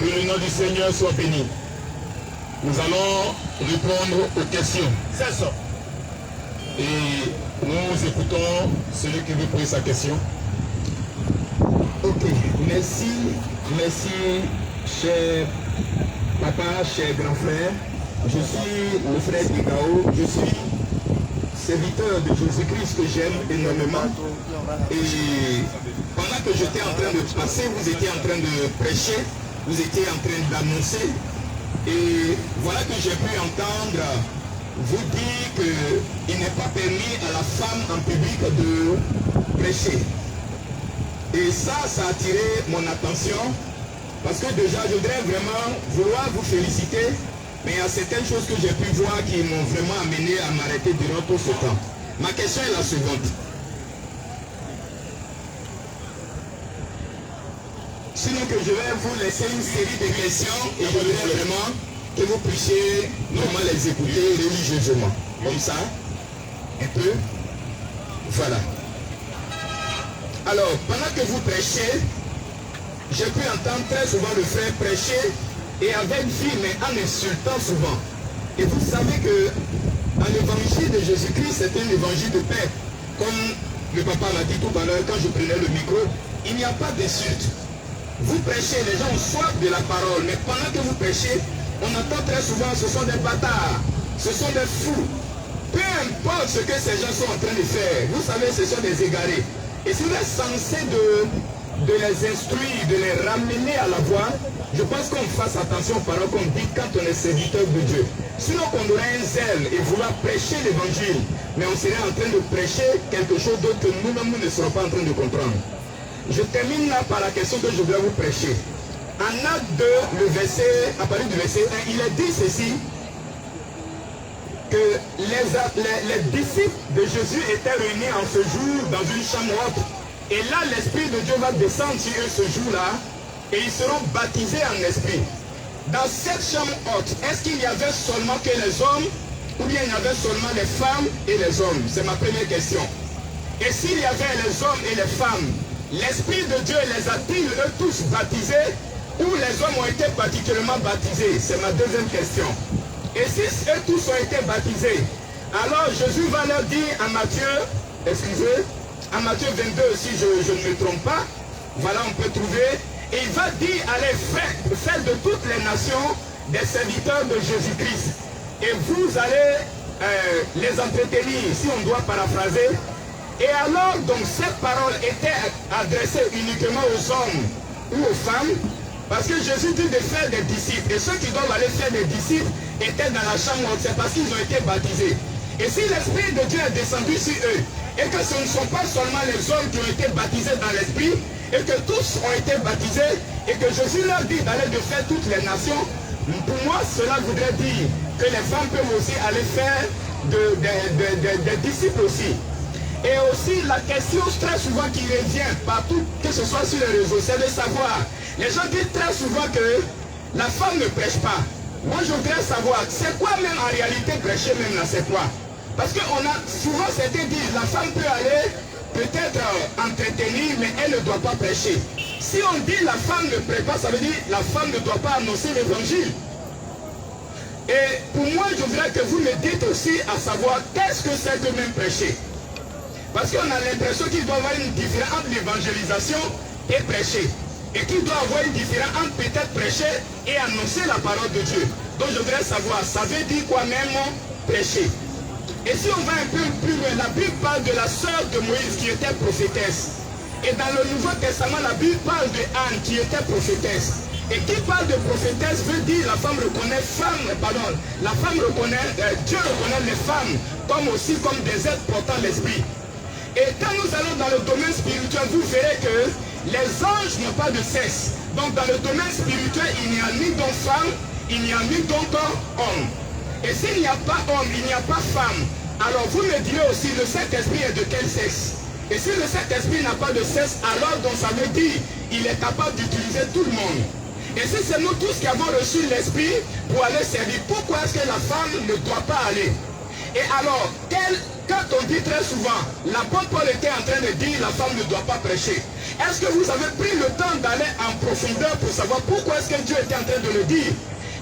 Que le nom du Seigneur soit béni. Nous allons répondre aux questions. C'est ça. Et nous écoutons celui qui veut poser sa question. Ok, merci, cher papa, cher grand frère. Je suis le frère Igao, je suis serviteur de Jésus-Christ que j'aime énormément. Et pendant que j'étais en train de passer, vous étiez en train de prêcher, vous étiez en train d'annoncer. Et voilà que j'ai pu entendre vous dire qu'il n'est pas permis à la femme en public de prêcher. Et ça a attiré mon attention parce que déjà je voudrais vraiment vouloir vous féliciter, mais il y a certaines choses que j'ai pu voir qui m'ont vraiment amené à m'arrêter durant tout ce temps. Ma question est la suivante. Sinon que je vais vous laisser une série de questions et je voudrais vraiment que vous puissiez vraiment les écouter religieusement. Comme ça, un peu. Voilà. Alors, pendant que vous prêchez, j'ai pu entendre très souvent le frère prêcher et avec vie, mais en insultant souvent. Et vous savez que dans l'évangile de Jésus-Christ, c'est un évangile de paix. Comme le papa m'a dit tout à l'heure quand je prenais le micro, il n'y a pas d'insulte. Vous prêchez, les gens ont soif de la parole, mais pendant que vous prêchez, on entend très souvent, ce sont des bâtards, ce sont des fous. Peu importe ce que ces gens sont en train de faire, vous savez, ce sont des égarés. Et si vous êtes censé de les instruire, de les ramener à la voie, je pense qu'on fasse attention aux paroles qu'on dit quand on est serviteur de Dieu. Sinon qu'on aurait un zèle et vouloir prêcher l'évangile, mais on serait en train de prêcher quelque chose d'autre que nous-mêmes nous ne serons pas en train de comprendre. Je termine là par la question que je voulais vous prêcher. En acte 2, le verset, à partir du verset 1, il est dit ceci, que les disciples de Jésus étaient réunis en ce jour dans une chambre haute. Et là, l'Esprit de Dieu va descendre sur eux ce jour-là, et ils seront baptisés en esprit. Dans cette chambre haute, est-ce qu'il y avait seulement que les hommes, ou bien il y avait seulement les femmes et les hommes? C'est ma première question. Et s'il y avait les hommes et les femmes, l'Esprit de Dieu les a-t-il eux tous baptisés, ou les hommes ont été particulièrement baptisés? C'est ma deuxième question. Et si eux tous ont été baptisés, alors Jésus va leur dire à Matthieu, à Matthieu 22, si je ne me trompe pas, voilà on peut trouver, et il va dire allez faites de toutes les nations des serviteurs de Jésus-Christ. Et vous allez les entretenir, si on doit paraphraser. Et alors, donc, cette parole était adressée uniquement aux hommes ou aux femmes, parce que Jésus dit de faire des disciples. Et ceux qui doivent aller faire des disciples étaient dans la chambre haute, c'est parce qu'ils ont été baptisés. Et si l'Esprit de Dieu est descendu sur eux, et que ce ne sont pas seulement les hommes qui ont été baptisés dans l'Esprit, et que tous ont été baptisés, et que Jésus leur dit d'aller de faire toutes les nations, pour moi, cela voudrait dire que les femmes peuvent aussi aller faire des disciples aussi. Et aussi la question très souvent qui revient partout, que ce soit sur les réseaux, c'est de savoir. Les gens disent très souvent que la femme ne prêche pas. Moi je voudrais savoir, c'est quoi même en réalité prêcher même là, c'est quoi? Parce qu'on a souvent certains disent, la femme peut aller peut-être entretenir, mais elle ne doit pas prêcher. Si on dit la femme ne prêche pas, ça veut dire la femme ne doit pas annoncer l'évangile. Et pour moi, je voudrais que vous me dites aussi à savoir qu'est-ce que c'est que même prêcher. Parce qu'on a l'impression qu'il doit y avoir une différence entre l'évangélisation et prêcher. Et qu'il doit y avoir une différence entre peut-être prêcher et annoncer la parole de Dieu. Donc je voudrais savoir, ça veut dire quoi même prêcher? Et si on va un peu plus loin, la Bible parle de la sœur de Moïse qui était prophétesse. Et dans le Nouveau Testament, la Bible parle de Anne qui était prophétesse. Et qui parle de prophétesse veut dire la femme reconnaît la femme reconnaît, Dieu reconnaît les femmes comme aussi comme des êtres portant l'esprit. Et quand nous allons dans le domaine spirituel, vous verrez que les anges n'ont pas de sexe. Donc dans le domaine spirituel, il n'y a ni donc femme, il n'y a ni donc homme. Et s'il n'y a pas homme, il n'y a pas femme. Alors vous me direz aussi, le Saint-Esprit est de quel sexe? Et si le Saint-Esprit n'a pas de sexe, alors donc ça veut dire qu'il est capable d'utiliser tout le monde. Et si c'est nous tous qui avons reçu l'Esprit pour aller servir, pourquoi est-ce que la femme ne doit pas aller? Et alors, Quand on dit très souvent, l'apôtre Paul était en train de dire la femme ne doit pas prêcher. Est-ce que vous avez pris le temps d'aller en profondeur pour savoir pourquoi est-ce que Dieu était en train de le dire?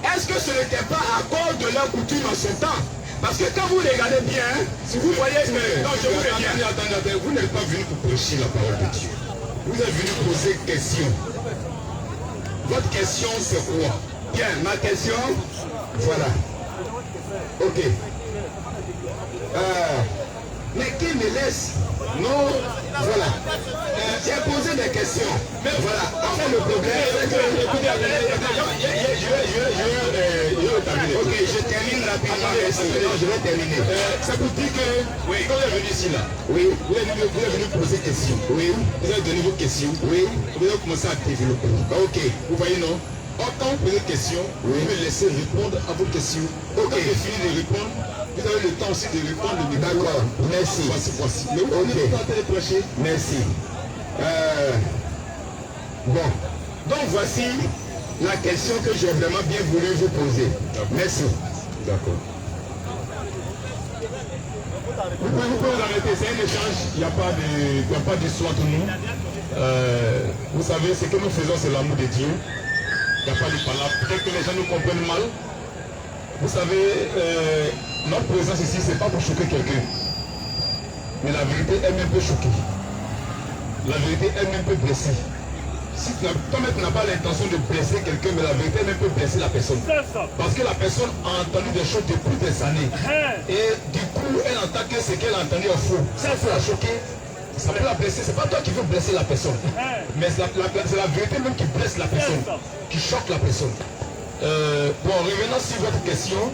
Est-ce que ce n'était pas à cause de leur coutume en son temps? Parce que quand vous regardez bien, si vous voyez que... Non, je vous reviens. Attendez, vous n'êtes pas venu pour prêcher la parole de Dieu. Vous êtes venu poser question. Votre question, c'est quoi? Bien, ma question, voilà. Ok. Mais qui me laisse? Non, voilà. J'ai posé des questions. Mais voilà, en fait, le problème, c'est que... Ok, je termine rapidement. Non, je vais terminer. Ça vous dit que, oui, quand vous êtes venu ici, là, Oui, vous êtes venu poser question. oui, Vous avez donné vos questions. oui. Vous avez commencé à développer. Ok, Vous voyez, non? Autant poser des questions, vous me laissez répondre à vos questions. Ok. Quand j'ai fini de répondre, vous avez le temps aussi de répondre. D'accord, merci. Voici. Mais vous Ok. n'êtes pas en train de prêcher. Merci. Bon, donc voici la question que j'ai vraiment bien voulu vous poser. Merci. D'accord. Vous pouvez arrêter, c'est un échange, il n'y a pas d'histoire entre nous. Vous savez, ce que nous faisons, c'est l'amour de Dieu. Il n'y a pas de palabres. Peut-être que les gens nous comprennent mal. Vous savez, notre présence ici, ce n'est pas pour choquer quelqu'un. Mais la vérité elle-même peut choquer. La vérité elle-même peut blesser. Si toi-même tu n'as pas l'intention de blesser quelqu'un, mais la vérité elle-même peut blesser la personne. Parce que la personne a entendu des choses depuis des années. Et du coup, elle entend que ce qu'elle a entendu est faux. Ça peut la choquer. Ça peut la blesser. C'est pas toi qui veux blesser la personne. Mais c'est la vérité même qui blesse la personne. Qui choque la personne. Bon, revenons sur votre question.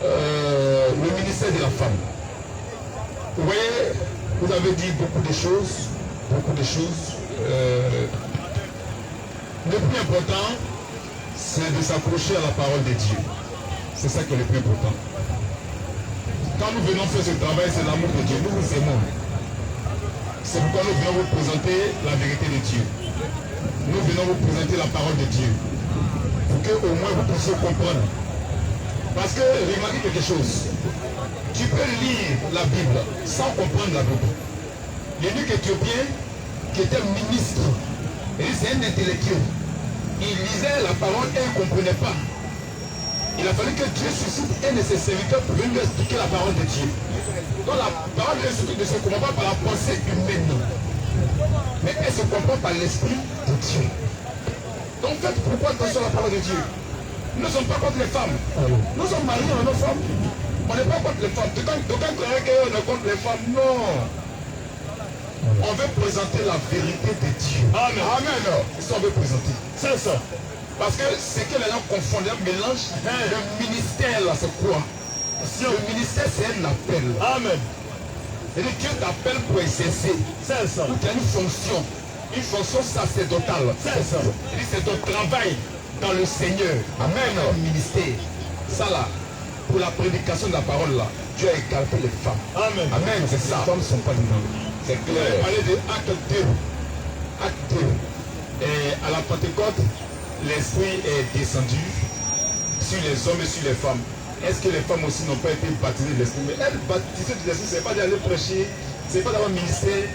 Le ministère de la femme. Vous voyez, vous avez dit beaucoup de choses. Beaucoup de choses. Le plus important, c'est de s'accrocher à la parole de Dieu. C'est ça qui est le plus important. Quand nous venons faire ce travail, c'est l'amour de Dieu. Nous vous aimons. C'est pourquoi nous venons vous présenter la vérité de Dieu. Nous venons vous présenter la parole de Dieu. Pour que au moins vous puissiez comprendre. Parce que, remarquez quelque chose. Tu peux lire la Bible sans comprendre la Bible. L'évêque éthiopien, qui était ministre, c'est un intellectuel. Il lisait la parole et il ne comprenait pas. Il a fallu que Dieu suscite un de ses serviteurs pour venir lui expliquer la parole de Dieu. Donc la parole de Dieu ne se comprend pas par la pensée humaine, mais elle se comprend par l'esprit de Dieu. Donc faites pourquoi attention à la parole de Dieu. Nous ne sommes pas contre les femmes. Nous sommes mariés à nos femmes. On n'est pas contre les femmes. D'aucuns croiraient qu'on est contre les femmes. Non. On veut présenter la vérité de Dieu. Amen. Amen. C'est ça qu'on veut présenter. C'est ça. Parce que ce que les gens confondent, un mélange. Le ministère là, c'est quoi? Le ministère, c'est un appel. Amen. C'est-à-dire Dieu t'appelle pour exercer. C'est ça. Tu as une fonction sacerdotale. C'est ça. C'est ton travail dans le Seigneur. Amen. Le ministère. Ça là, pour la prédication de la parole là, Dieu a écarté les femmes. Amen. Amen, c'est ça. Les femmes ne sont pas des hommes. C'est clair. Parler de acte 2. Acte 2. Et à la Pentecôte, l'Esprit est descendu sur les hommes et sur les femmes. Est-ce que les femmes aussi n'ont pas été baptisées de l'Esprit? Mais elles, baptisées de l'Esprit, ce n'est pas d'aller prêcher, ce n'est pas d'avoir un ministère.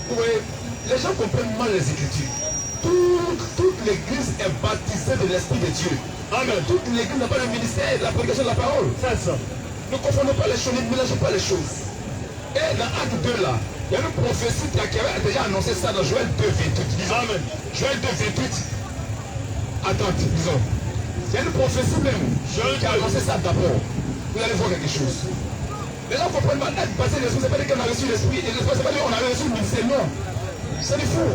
Vous voyez, les gens comprennent mal les Écritures. Toute l'Église est baptisée de l'Esprit de Dieu. Amen. Toute l'Église n'a pas le ministère de la prédication de la parole. C'est ça. Ne confondons pas les choses, ne mélangeons pas les choses. Et dans Acte 2 là, il y a une prophétie qui avait déjà annoncé ça dans Joël 2, 28. Disons, Amen. Joël 2, 28. Attends, disons. Il y a une prophétie même qui a annoncé ça d'abord. Vous allez voir quelque chose. Les gens comprennent mal. Être passé l'esprit, c'est pas dire qu'on a reçu l'esprit. Et l'esprit, c'est pas dire qu'on a reçu le ministère. Non. C'est du fou.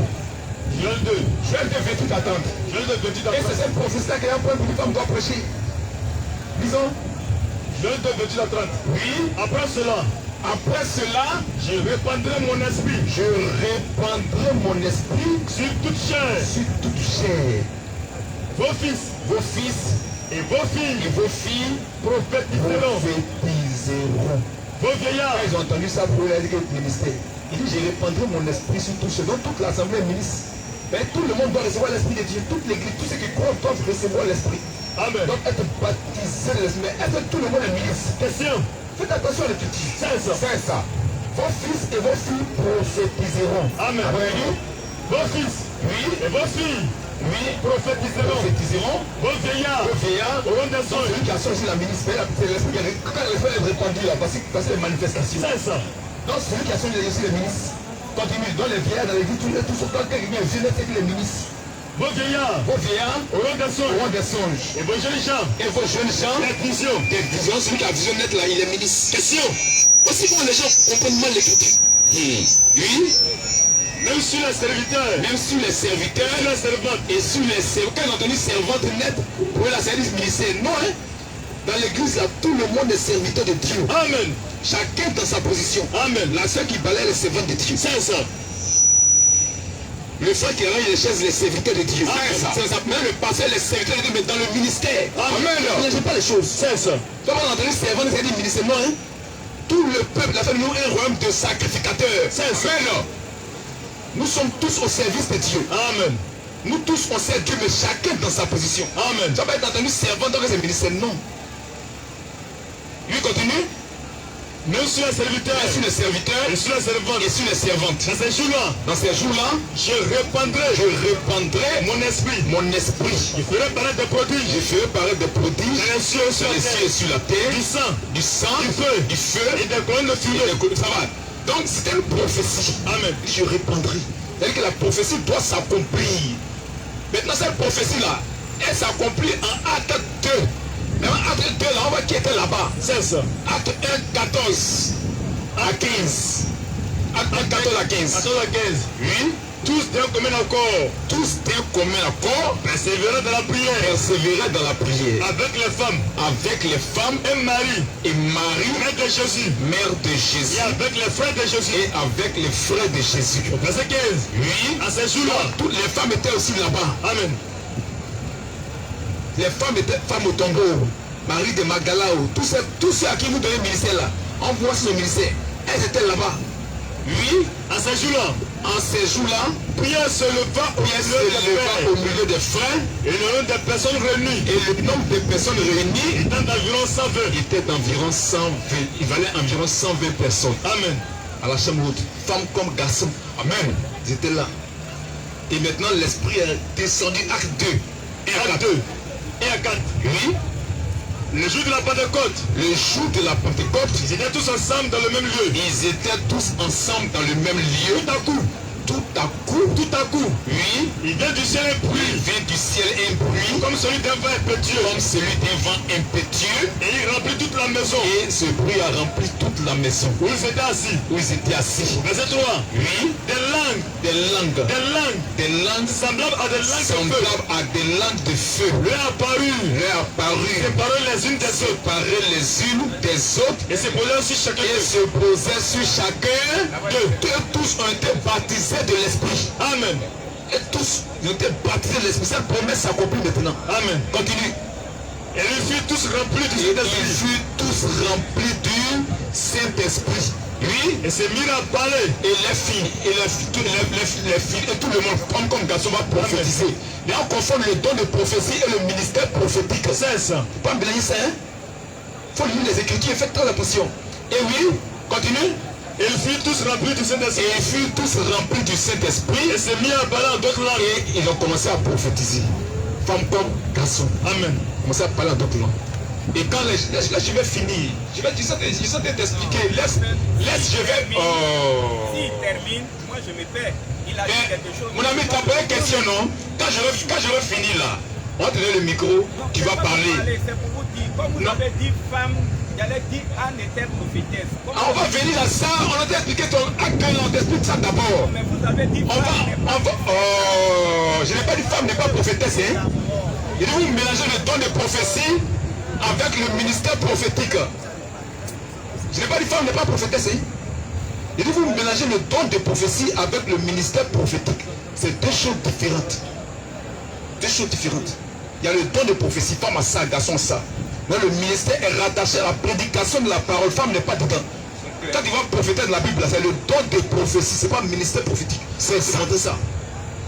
Joël 2. Joël 2, 28, attends. Joël 2, 28, attends. Et c'est cette prophétie-là qui est un point pour une femme doit prêcher. Disons. Joël 2, 28 à 30. Oui. Après cela, je répandrai mon esprit. Je répandrai mon esprit sur toute chair. Sur toute chair. Vos fils et vos filles prophétiseront. Vos vieillards. Ils ont entendu ça pour leur dire ministère. Il dit, je répandrai mon esprit sur tout ce dont toute l'assemblée est ministre. Mais tout le monde doit recevoir l'esprit de Dieu. Toute l'église, tous ceux qui croient doivent recevoir l'esprit. Amen. Donc être baptisé de l'esprit. Mais est-ce que tout le monde est ministre? Question. Faites attention à l'écriture. C'est ça. vos fils et vos filles prophétiseront. Amen. Vos fils et vos filles prophétiseront. Vos vieillards auront des songes. Celui qui a sorti la ministre, c'est l'esprit qui a quand l'esprit est répandu là, parce que les manifestations. C'est ça. Donc celui qui a sorti les ministres continue. Dans les vieillards, dans les vies, tout ce temps quelqu'un vient jeûner, c'est les ministres. Vos vieillards auront des songes. Et vos jeunes gens des visions. Celui qui a vision nette là, il est ministre. Question. Aussi comment les gens comprennent mal l'écriture. Oui. même sur les serviteurs, sur les servantes et sur les servantes. Quand on a entendu servante nette pour la service ministère, non hein. Dans l'église là, tout le monde est serviteur de Dieu. Amen. Chacun dans sa position. Amen. La sœur qui balaye les servantes de Dieu. C'est ça. Le frère qui range les chaises, les serviteurs de Dieu. C'est ça. Même le pasteur, les serviteurs de Dieu, mais dans le ministère. Amen. Ne mélangez pas les choses. C'est ça. Quand on a entendu servant, c'est dit ministère, non hein. Tout le peuple a fait nous un royaume de sacrificateurs. C'est ça. Nous sommes tous au service de Dieu. Amen. Nous tous on sert Dieu, mais chacun dans sa position. Amen. Tu n'as pas été entendu servant dans les ministères, non. Lui continue. Même sur les serviteurs, sur les serviteurs et sur les servantes, et sur les servantes. Dans ces jours-là, je répandrai mon esprit. Je ferai paraître des prodiges. Dans les cieux et sur la terre. Du sang, du feu et des colonnes de fumée. Ça va. Donc c'était une prophétie. Amen. Je répandrai. C'est-à-dire que la prophétie doit s'accomplir. Maintenant cette prophétie-là, elle s'accomplit en acte 2. Mais acte 2 là, on voit qui était là-bas. C'est ça. Acte 1, 14 à 15. Acte 1, 14 à 15. 14 à 15. Oui. Tous d'un commun accord. Persévérer dans la prière. Avec les femmes. Et Marie. Mère de Jésus. Et avec les frères de Jésus. Verset 15. Oui. À ces jours-là. Toutes les femmes étaient aussi là-bas. Amen. Les femmes étaient femmes au tombeau. Marie de Magdalao. Tous ceux à qui vous donnez le ministère là. On voit sur le ministère. Elles étaient là-bas. Oui. À ces jours-là. En ces jours-là, prière se leva au milieu des frères. Et le nombre de personnes réunies. Et le nombre de personnes réunies était d'environ 120. Il valait environ 120 personnes. Amen. À la chambre haute. Femmes comme garçons. Amen. Ils étaient là. Et maintenant l'esprit est descendu. Acte 2. Et acte 2. Et à 4. Oui. Le jour de la Pentecôte. Ils étaient tous ensemble dans le même lieu. Ils étaient tous ensemble dans le même lieu. Tout à coup. Oui. Il vient du ciel un bruit. Comme celui d'un vent impétueux. Et il remplit toute la maison. Et ce bruit a rempli toute la maison. Où ils étaient assis. Verset 3. Oui. Des langues. Semblables à des langues de feu. Leur apparu. Séparées les unes des autres. Et se posaient sur chacun d'eux. Tous ont été baptisés de l'esprit. Amen. Et tous ils ont été baptisés de l'esprit. Cette promesse s'accomplit maintenant. Amen. Continue. Et ils furent tous remplis du Saint-Esprit. Oui. Et se mirent à parler. Et les filles, tout le monde, comme garçon, va prophétiser. Et on confond le don de prophétie et le ministère prophétique. C'est ça. Pas mélanger ça, hein? Il faut lire les Écritures et faire toute la position. Et oui, continue. Et ils furent tous remplis du Saint-Esprit. Et se mirent à parler en d'autres langues. Et ils ont commencé à prophétiser. Femmes comme garçons. Amen. Commencé à parler en d'autres langues. Et quand je vais finir, je vais t'expliquer. Laisse, je vais. Oh. S'il termine, moi je me perds. Il a dit quelque chose. Mon ami, t'as pas une question, non? Quand je vais finir là, on va te donner le micro, tu vas parler. C'est pour vous dire, comme vous avez dit femme, j'allais dire Anne était prophétesse. On va venir à ça, on va t'expliquer ton acte, on t'explique ça d'abord. Mais vous avez dit femme. Oh, je n'ai pas dit femme n'est pas prophétesse, hein? Il dit vous mélangez le don de prophétie avec le ministère prophétique. Je n'ai pas dit femme n'est pas prophétesse, hein? Il dit vous mélangez le don de prophétie avec le ministère prophétique. C'est deux choses différentes. Deux choses différentes. Il y a le don de prophétie, femme à ça, garçon à ça. Mais le ministère est rattaché à la prédication de la parole. Femme n'est pas dedans. Quand tu vas prophéter de la Bible, c'est le don de prophétie, c'est pas le ministère prophétique. C'est ça.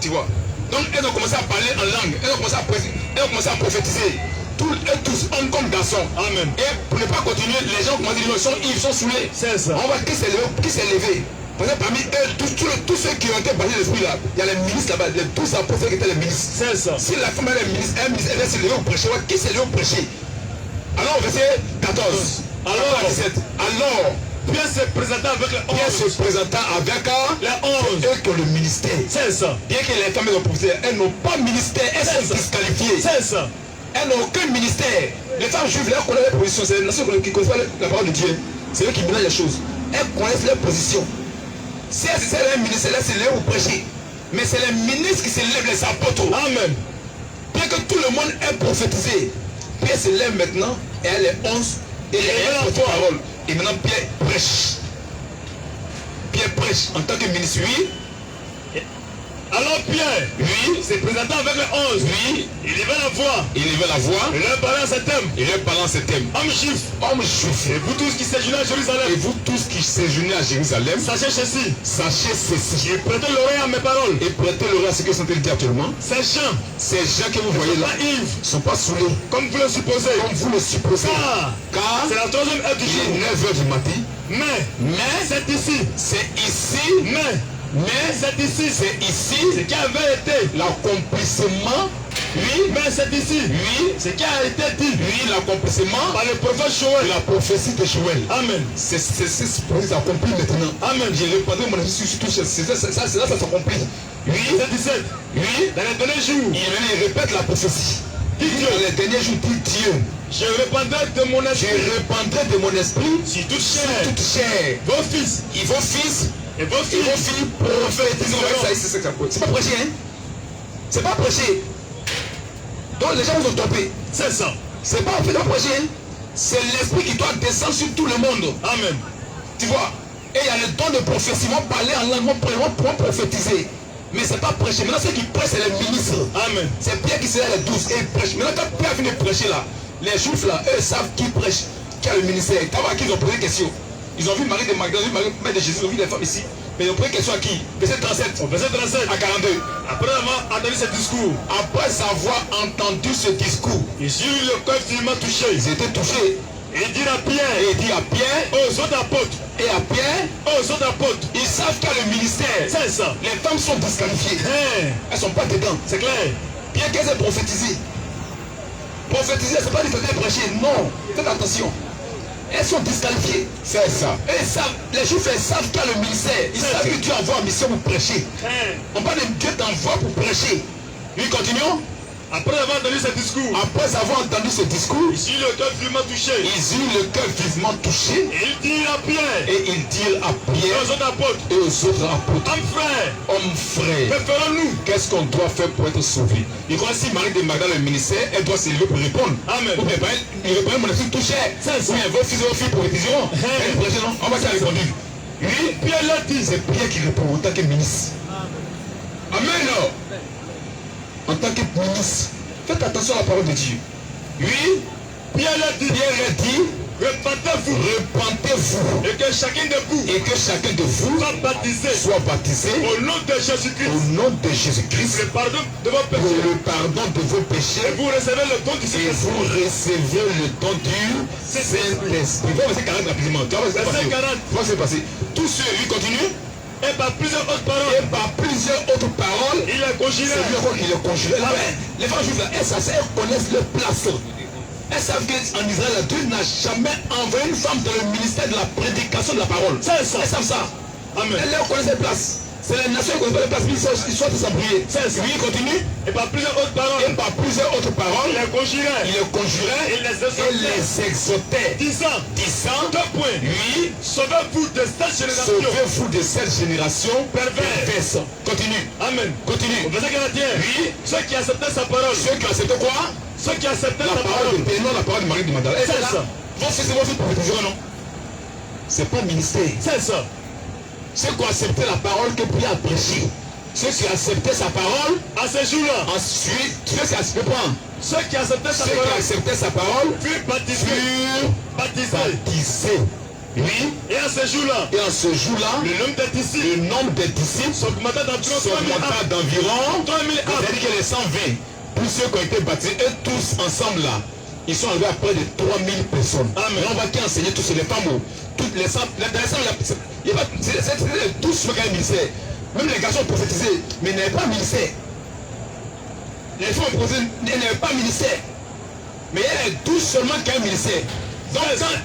Tu vois. Donc elles ont commencé à parler en langue, elles ont commencé à prophétiser. tous, hommes comme garçons. Amen. Et pour ne pas continuer, les gens commencent à dire ils sont saoulés. C'est ça. On voit qui s'est levé. Parce que parmi eux, tous ceux qui ont été baptisés de l'esprit là, il y a les ministres là-bas, les 12 apôtres qui étaient les ministres. C'est ça. Si la femme est ministre, elle s'est levée au prêcher, qui s'est levé au prêcher? Alors au verset 14. Alors 17. Alors Pierre se présenta avec les 11. Pierre se présenta avec les 11. eux qui ont le ministère. C'est ça. Bien que les femmes ont prophétisé, elles n'ont pas ministère, elles sont disqualifiées. C'est ça. Elles n'ont aucun ministère. Les femmes juives, elles connaissent les positions. C'est les nations qui ne connaissent pas la parole de Dieu. C'est eux qui mélangent les choses. Elles connaissent leurs positions. Si elles sont les ministres, elles se lèvent pour prêcher. Mais c'est les ministres qui se lèvent, les apôtres. Amen. Bien que tout le monde ait prophétisé, Pierre se lève maintenant et elle est 11 et elle porte parole. Et maintenant Pierre prêche. Pierre prêche en tant que ministre. Oui. Alors Pierre, Oui. se présenta avec les 11. Oui. Il levait la voix. Il levait la voix. Il leur parlait à ce thème. Il leur parlait en ce thème. Homme juif. Homme juif. Et vous tous qui séjournez à Et Jérusalem. vous tous qui séjournez à Jérusalem, Sachez ceci. sachez ceci. Et prêtez l'oreille à mes paroles. Et prêtez l'oreille à ce que sont dit actuellement. Ces gens Ces gens que vous voyez ne là sont pas ivres, ne sont pas saoulés, comme vous le supposez. comme vous le supposez. Car C'est la troisième heure du il jour. est 9h du matin. Mais c'est ici. C'est ici. Mais c'est ici. C'est ici Ce qui avait été. l'accomplissement. Oui. Mais c'est ici. Oui. Ce qui a été dit. Oui, l'accomplissement Par le prophète de Joël. la prophétie de Joël. Amen. C'est accompli maintenant. Amen. Je répandrai mon esprit sur tout ça. Ça s'accomplit. Oui. C'est 17. Oui. Dans les derniers jours. Il répète la prophétie. Dit Dieu. Dans les derniers jours, dit Dieu. Je répandrai de mon Je esprit. répandrai de mon esprit Si toute sur chair. toute chair. Vos fils. Et vos fils Et vos et filles. vos filles prophétiseront. C'est pas prêcher, hein? C'est pas prêcher. Donc les gens vous ont trompé. C'est ça. C'est pas prêcher, hein? C'est l'esprit qui doit descendre sur tout le monde. Amen. Tu vois? Et il y a le don de prophétie. Ils vont parler en langue, ils vont prophétiser. Mais c'est pas prêcher. Maintenant, ceux qui prêchent, c'est les ministres. Amen. C'est Pierre qui sera les 12 et il prêche. Maintenant, quand Pierre vient de prêcher là, les juifs là, eux savent qui prêche, qui a le ministère. T'as vu à qui ils ont posé question? Ils ont vu Marie de Magdalene, Marie mère de Jésus, ils ont vu les femmes ici. Mais ils ont posé question à qui? Verset 37. Au verset 37. À 42. Après avoir entendu ce discours, Après avoir entendu ce discours, ils eurent le cœur finalement touché. ils étaient touchés. Et ils dirent à Pierre, Et il dit à Pierre aux autres apôtres, et à Pierre, aux autres apôtres, ils savent qu'il y a le ministère. c'est ça. Les femmes sont disqualifiées. Hein, Elles ne sont pas dedans. c'est clair. Pierre, qu'est-ce que c'est prophétiser? Prophétiser, c'est pas du fait prêcher. Non. Faites attention. Elles sont disqualifiées. C'est ça. Et ils savent, les juifs ils savent qu'il y a le ministère. Ils savent que Dieu envoie en mission pour prêcher. Hein. On parle de Dieu t'envoie pour prêcher. Oui, continuons. Après avoir entendu ce discours, Après avoir entendu ce discours, ils eurent le cœur finalement touché. ils eurent le cœur vivement touché. Et ils dirent à Pierre, Et ils dirent à et Pierre aux autres apôtres, et aux autres apôtres, hommes frères, hommes frères, que ferons-nous? qu'est-ce qu'on doit faire pour être sauvé? Et quand si Marie de Magdalene le ministère, elle doit se lever pour répondre. Amen. Ou bien, il répond mon esprit touché. C'est ça. Ou bien vos fils et vos filles prophétiseront. Elle prêche, non? On va s'y répondre. Oui, Pierre leur dit, c'est Pierre qui répond en tant que ministre. Amen. En tant que ministre. Faites attention à la parole de Dieu. Oui, Pierre leur dit, Pierre a dit, repentez-vous, repentez-vous et que chacun de vous et que chacun de vous soit baptisé soit baptisé au nom de Jésus-Christ, au nom de Jésus-Christ le pardon de vos pour péchés, le pardon de vos et péchés vous recevez le don du et Saint-Esprit. vous recevez le don du Saint-Esprit. Vous verset 40 rapidement. Tu vois ce qui s'est passé. Verset 40. Tu vois ce qui s'est passé. Tous ceux, lui continue. Et par plusieurs autres Et paroles, par plusieurs autres paroles, il est conjuré. c'est lui qui le conjurait. Là, les femmes juives, elles connaissent leur place. Elles savent qu'en Israël, Dieu n'a jamais envoyé une femme dans le ministère de la prédication de la parole. C'est ça. Elles savent ça. Amen. Elles connaissent leur place. C'est les nations qui connaissent leur place, mais ils sont s'embrouiller. Oui, continue. Et par plusieurs autres paroles, Et par plusieurs autres paroles, il est conjuré. il le conjurait Et les et les exhortait. disant, Disant, deux points, oui, sauvez-vous de cette génération. sauvez-vous de cette génération perverse. Continue. Amen. Continue. Au verset 41, Oui, ceux qui acceptaient sa parole, ceux qui acceptent quoi? ceux qui acceptaient La sa parole de parole, Pierre, non la parole de Marie de Magdalene. C'est ça. Vos fils et vos filles prophétiseront, non? C'est pas ministère. c'est ça. Ceux qui ont accepté la parole que Pierre a prêchée, ceux qui acceptaient sa parole, À ce jour-là, ensuite, ceux qui acceptaient, ceux qui acceptaient sa ceux qui parole acceptaient sa parole furent baptisés. furent Baptisés. baptisés. Oui, Et à ce jour-là, et en ce jour-là, le nombre des disciples le nombre des disciples s'augmenta d'environ 3000 s'augmenta âmes. d'environ 3000 âmes. c'est-à-dire que les 120, plus ceux qui ont été baptisés, eux tous ensemble là, ils sont arrivés à près de 3000 personnes. Amen. Et on voit qui enseignait tous les femmes, toutes les femmes, c'est tous ceux qui ont un ministère. Même les garçons ont prophétisé, mais ils n'avaient pas un ministère. Les femmes ont prophétisé, ils n'avaient pas un ministère. Mais il y a tous seulement qui ont un ministère. Donc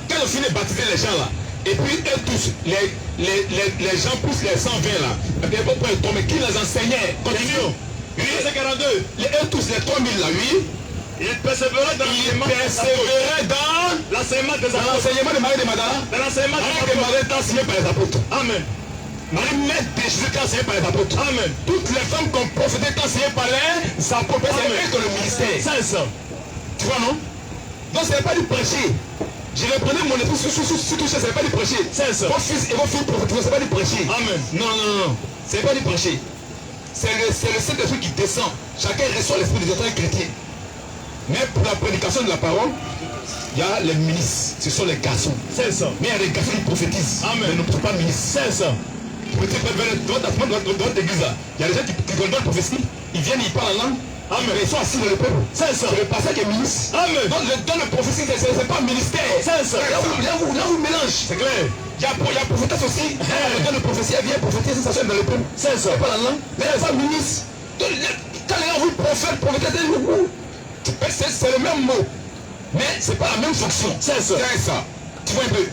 quand on finit de baptiser les gens là, et puis eux tous, les gens plus les 120 là, et puis pourquoi ils tombent, qui les enseignait? Continue. Oui, c'est 42. Eux tous, les 3000 là, oui. Il persévérait dans l'enseignement des apôtres. L'enseignement de Marie de Magdala. Dans l'enseignement des Marie de Magdala est enseignée par les apôtres. Amen. Marie mère de Jésus est enseignée par les apôtres. Amen. Toutes les femmes qu'on prophétisait sont enseignées par les apôtres. C'est eux qui ont le ministère. C'est ça. Tu vois, non? Donc, ce n'est pas du prêcher. Je reprenais mon épouse sur tout ça, ce n'est pas du prêcher. C'est ça. Vos fils et vos filles prophétisent, ce n'est pas du prêcher. Amen. Non. Ce n'est pas du prêcher. C'est le Saint-Esprit qui descend. Chacun reçoit l'esprit des autres chrétiens. Mais pour la prédication de la parole, il y a les ministres, ce sont les garçons. C'est ça. Mais il y a des garçons qui prophétisent. Amen. Mais ne sont pas ministres. C'est ça. Dans votre église là, il y a des gens qui donnent la prophétie, ils viennent, ils parlent en langue. Amen. Ils sont assis dans le peuple. C'est ça. C'est le pasteur qui est ministre. Amen. Donc le prophétie, c'est pas ministère. C'est ça. Là vous mélangez. C'est clair. Il y a prophétesse aussi. Le temps de prophétie, elle vient prophétiser sa soeur dans le peuple. C'est ça. Elle parle en langue. Mais elle n'est pas ministre. Donc, quand les gens vous prophètent, c'est le même mot. Mais c'est pas la même fonction. C'est ça. C'est ça. Tu vois un peu.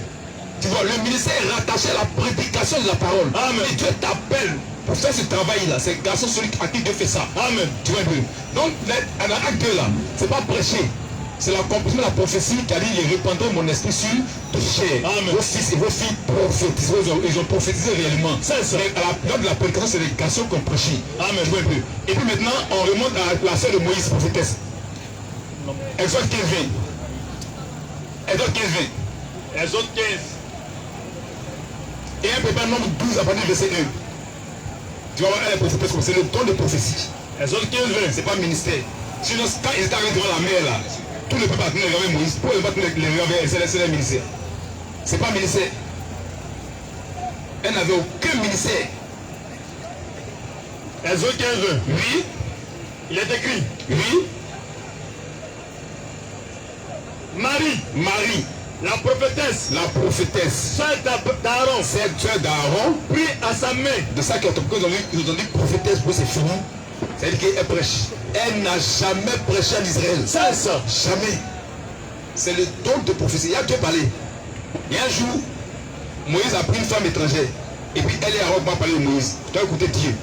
Tu vois, le ministère est rattaché à la prédication de la parole. Amen. Et Dieu t'appelle pour faire ce travail-là. C'est grâce à celui à qui Dieu fait ça. Amen. Tu vois un peu. Donc, dans l'acte 2 là, c'est pas prêcher. C'est l'accomplissement de la prophétie qui a dit, il répandrai mon esprit sur toute chair. Amen. Vos fils et vos filles prophétisent. Ils ont prophétisé réellement. C'est ça. Mais lors de la prédication, c'est les garçons qui ont prêché. Amen. Tu vois un peu. Et puis maintenant, on remonte à la sœur de Moïse, prophétesse. Exode 15, 20. Exode 15, 20. Exode 15. Et un peu nombre 12 à partir du verset 1. Tu vas voir, elle est prophétesse, c'est le don de prophétie. Exode 15, 20. C'est pas ministère. Sinon, quand ils étaient arrivés devant la mer là, tout le peuple a tenu les regarder Moïse. Pour le peuple les regarder, c'est le ministère. C'est pas ministère. Elle n'avait aucun ministère. Exode 15, 20. Oui. Il est écrit. Oui. Marie, la prophétesse, sœur d'Aaron, prit à sa main. De ça qu'ils ont dit prophétesse, pour c'est fini. C'est-à-dire qu'elle prêche. Elle n'a jamais prêché en Israël. C'est ça. Jamais. C'est le don de prophétie. Il y a Dieu parlé. Et un jour, Moïse a pris une femme étrangère. Et puis elle et Aaron vont parler de Moïse. Tu as écouté Dieu.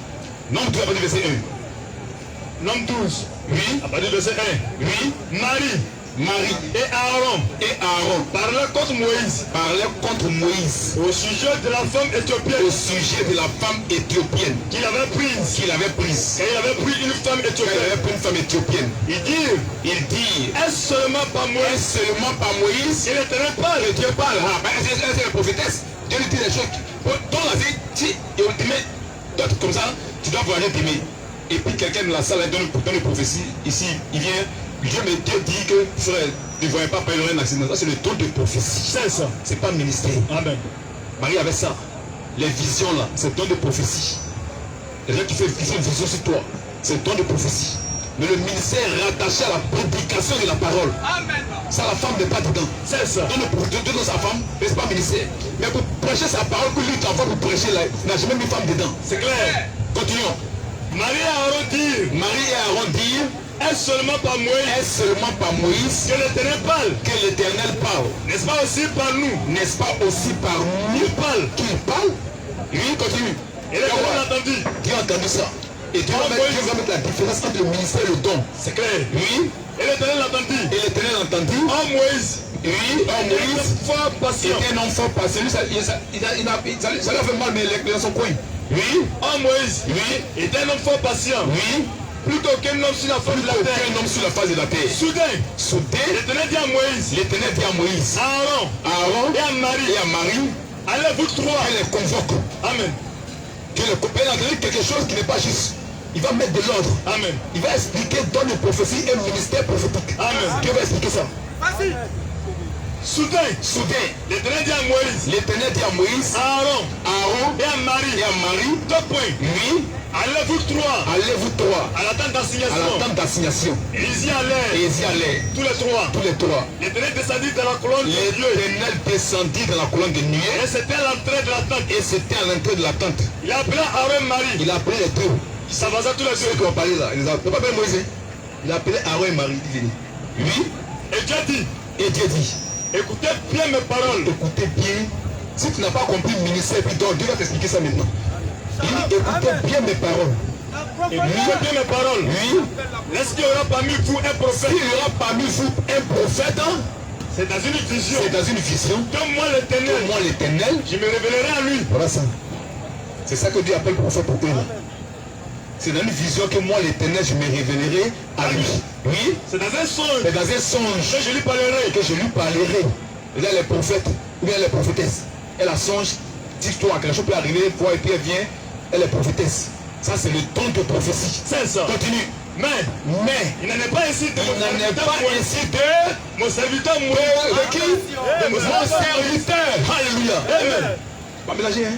Nombre 12 à partir du verset 1. Nombre 12. Oui. À partir du verset 1. Oui. Marie et Aaron parlaient contre Moïse au sujet de la femme éthiopienne qu'il avait prise et il avait pris une femme éthiopienne. Il dit est-ce seulement par Moïse et l'Éternel parle et Dieu parle. C'est la prophétesse. Dieu lui dit des choses dont la vie et d'autres comme ça tu dois voyager t'aimer. Et puis quelqu'un dans la salle donne une prophétie ici il vient. Dieu dit que frère, ne voyez pas par un accident. Ça, c'est le don de prophétie. C'est ça. C'est pas ministère. Amen. Marie avait ça. Les visions là, c'est le don de prophétie. Les gens qui font une vision sur toi, c'est le don de prophétie. Mais le ministère est rattaché à la prédication de la parole. Amen. Ça, la femme n'est pas dedans. C'est ça. Dieu dans sa femme, mais c'est pas ministère. Mais pour prêcher sa parole que lui t'envoie pour prêcher là, il n'a jamais mis femme dedans. C'est clair. Continuons. Marie et Aaron dirent est-ce seulement par Moïse que l'Éternel parle. N'est-ce pas aussi par nous Qu'il parle. Oui, continue. Et l'Éternel entendit. Dieu a entendu ça. Et Dieu va mettre la différence entre le ministère et le don. C'est clair. Oui. Et l'Éternel entendit. Oh Moïse. Oui. Oh Moïse. Fort patient. C'était un homme fort patient. Ça lui a fait mal, mais il est dans son coin. Oui. Oh Moïse. Oui. Était un homme fort patient. Oui. Plus qu'aucun homme sur la face de la terre. Aucun homme sur la face de la terre. Soudain, l'Éternel dit à Moïse, Aaron et à Marie, allez vous trois. Dieu les convoque. Amen. Dieu les convoque. Il a donné quelque chose qui n'est pas juste. Il va mettre de l'ordre. Amen. Il va expliquer dans les prophéties et le ministère prophétique. Amen. Dieu va expliquer ça. Vas-y. Soudain, l'Éternel dit à Moïse, Aaron et à Marie, 2 points. Oui. Allez Allez-vous trois. Allez-vous trois. À la tente À d'assignation. la tente d'assignation. Et ils y Et allaient. ils y allaient. Tous les trois. Tous les trois. L'Éternel descendit dans la colonne de Dieu. L'Éternel descendit dans la colonne de nuée. Et c'était à l'entrée de la tente. Et c'était à l'entrée de la tente. Il a appelé Aaron Marie. Il a appelé les deux. Il s'avança tous les Ceux deux. qui ont parlé là. Il n'a pas appelé Moïse. Il a appelé Aaron et Marie. Il dit, lui, Et Dieu dit, et Dieu dit, écoutez bien mes paroles. écoutez bien. Si tu n'as pas compris le ministère, puis donc Dieu va t'expliquer ça maintenant. Il dit, écoutez bien mes paroles. Écoutez bien mes paroles. Oui, Est-ce qu'il y aura parmi vous un prophète? s'il y aura parmi vous un prophète, hein, C'est dans une vision. c'est dans une vision. Que moi l'Éternel, Moi l'Éternel, je me révélerai à lui. voilà ça. C'est ça que Dieu appelle prophète pour eux là. C'est dans une vision que moi l'Éternel, je me révélerai à lui. Oui, C'est dans un songe c'est dans un songe que je lui parlerai. que je lui parlerai. Et là, les prophètes, ou bien les prophétesses, elle a songe, dis-toi, quelque chose peut arriver, voir et puis elle vient, elle est prophétesse. Ça, c'est le don de prophétie. C'est ça. Continue. Mais Mais, il n'en est pas ainsi de il n'en est pas ainsi de mon serviteur Moïse. de qui? De mon serviteur. Alléluia. Amen. Pas mélanger, hein?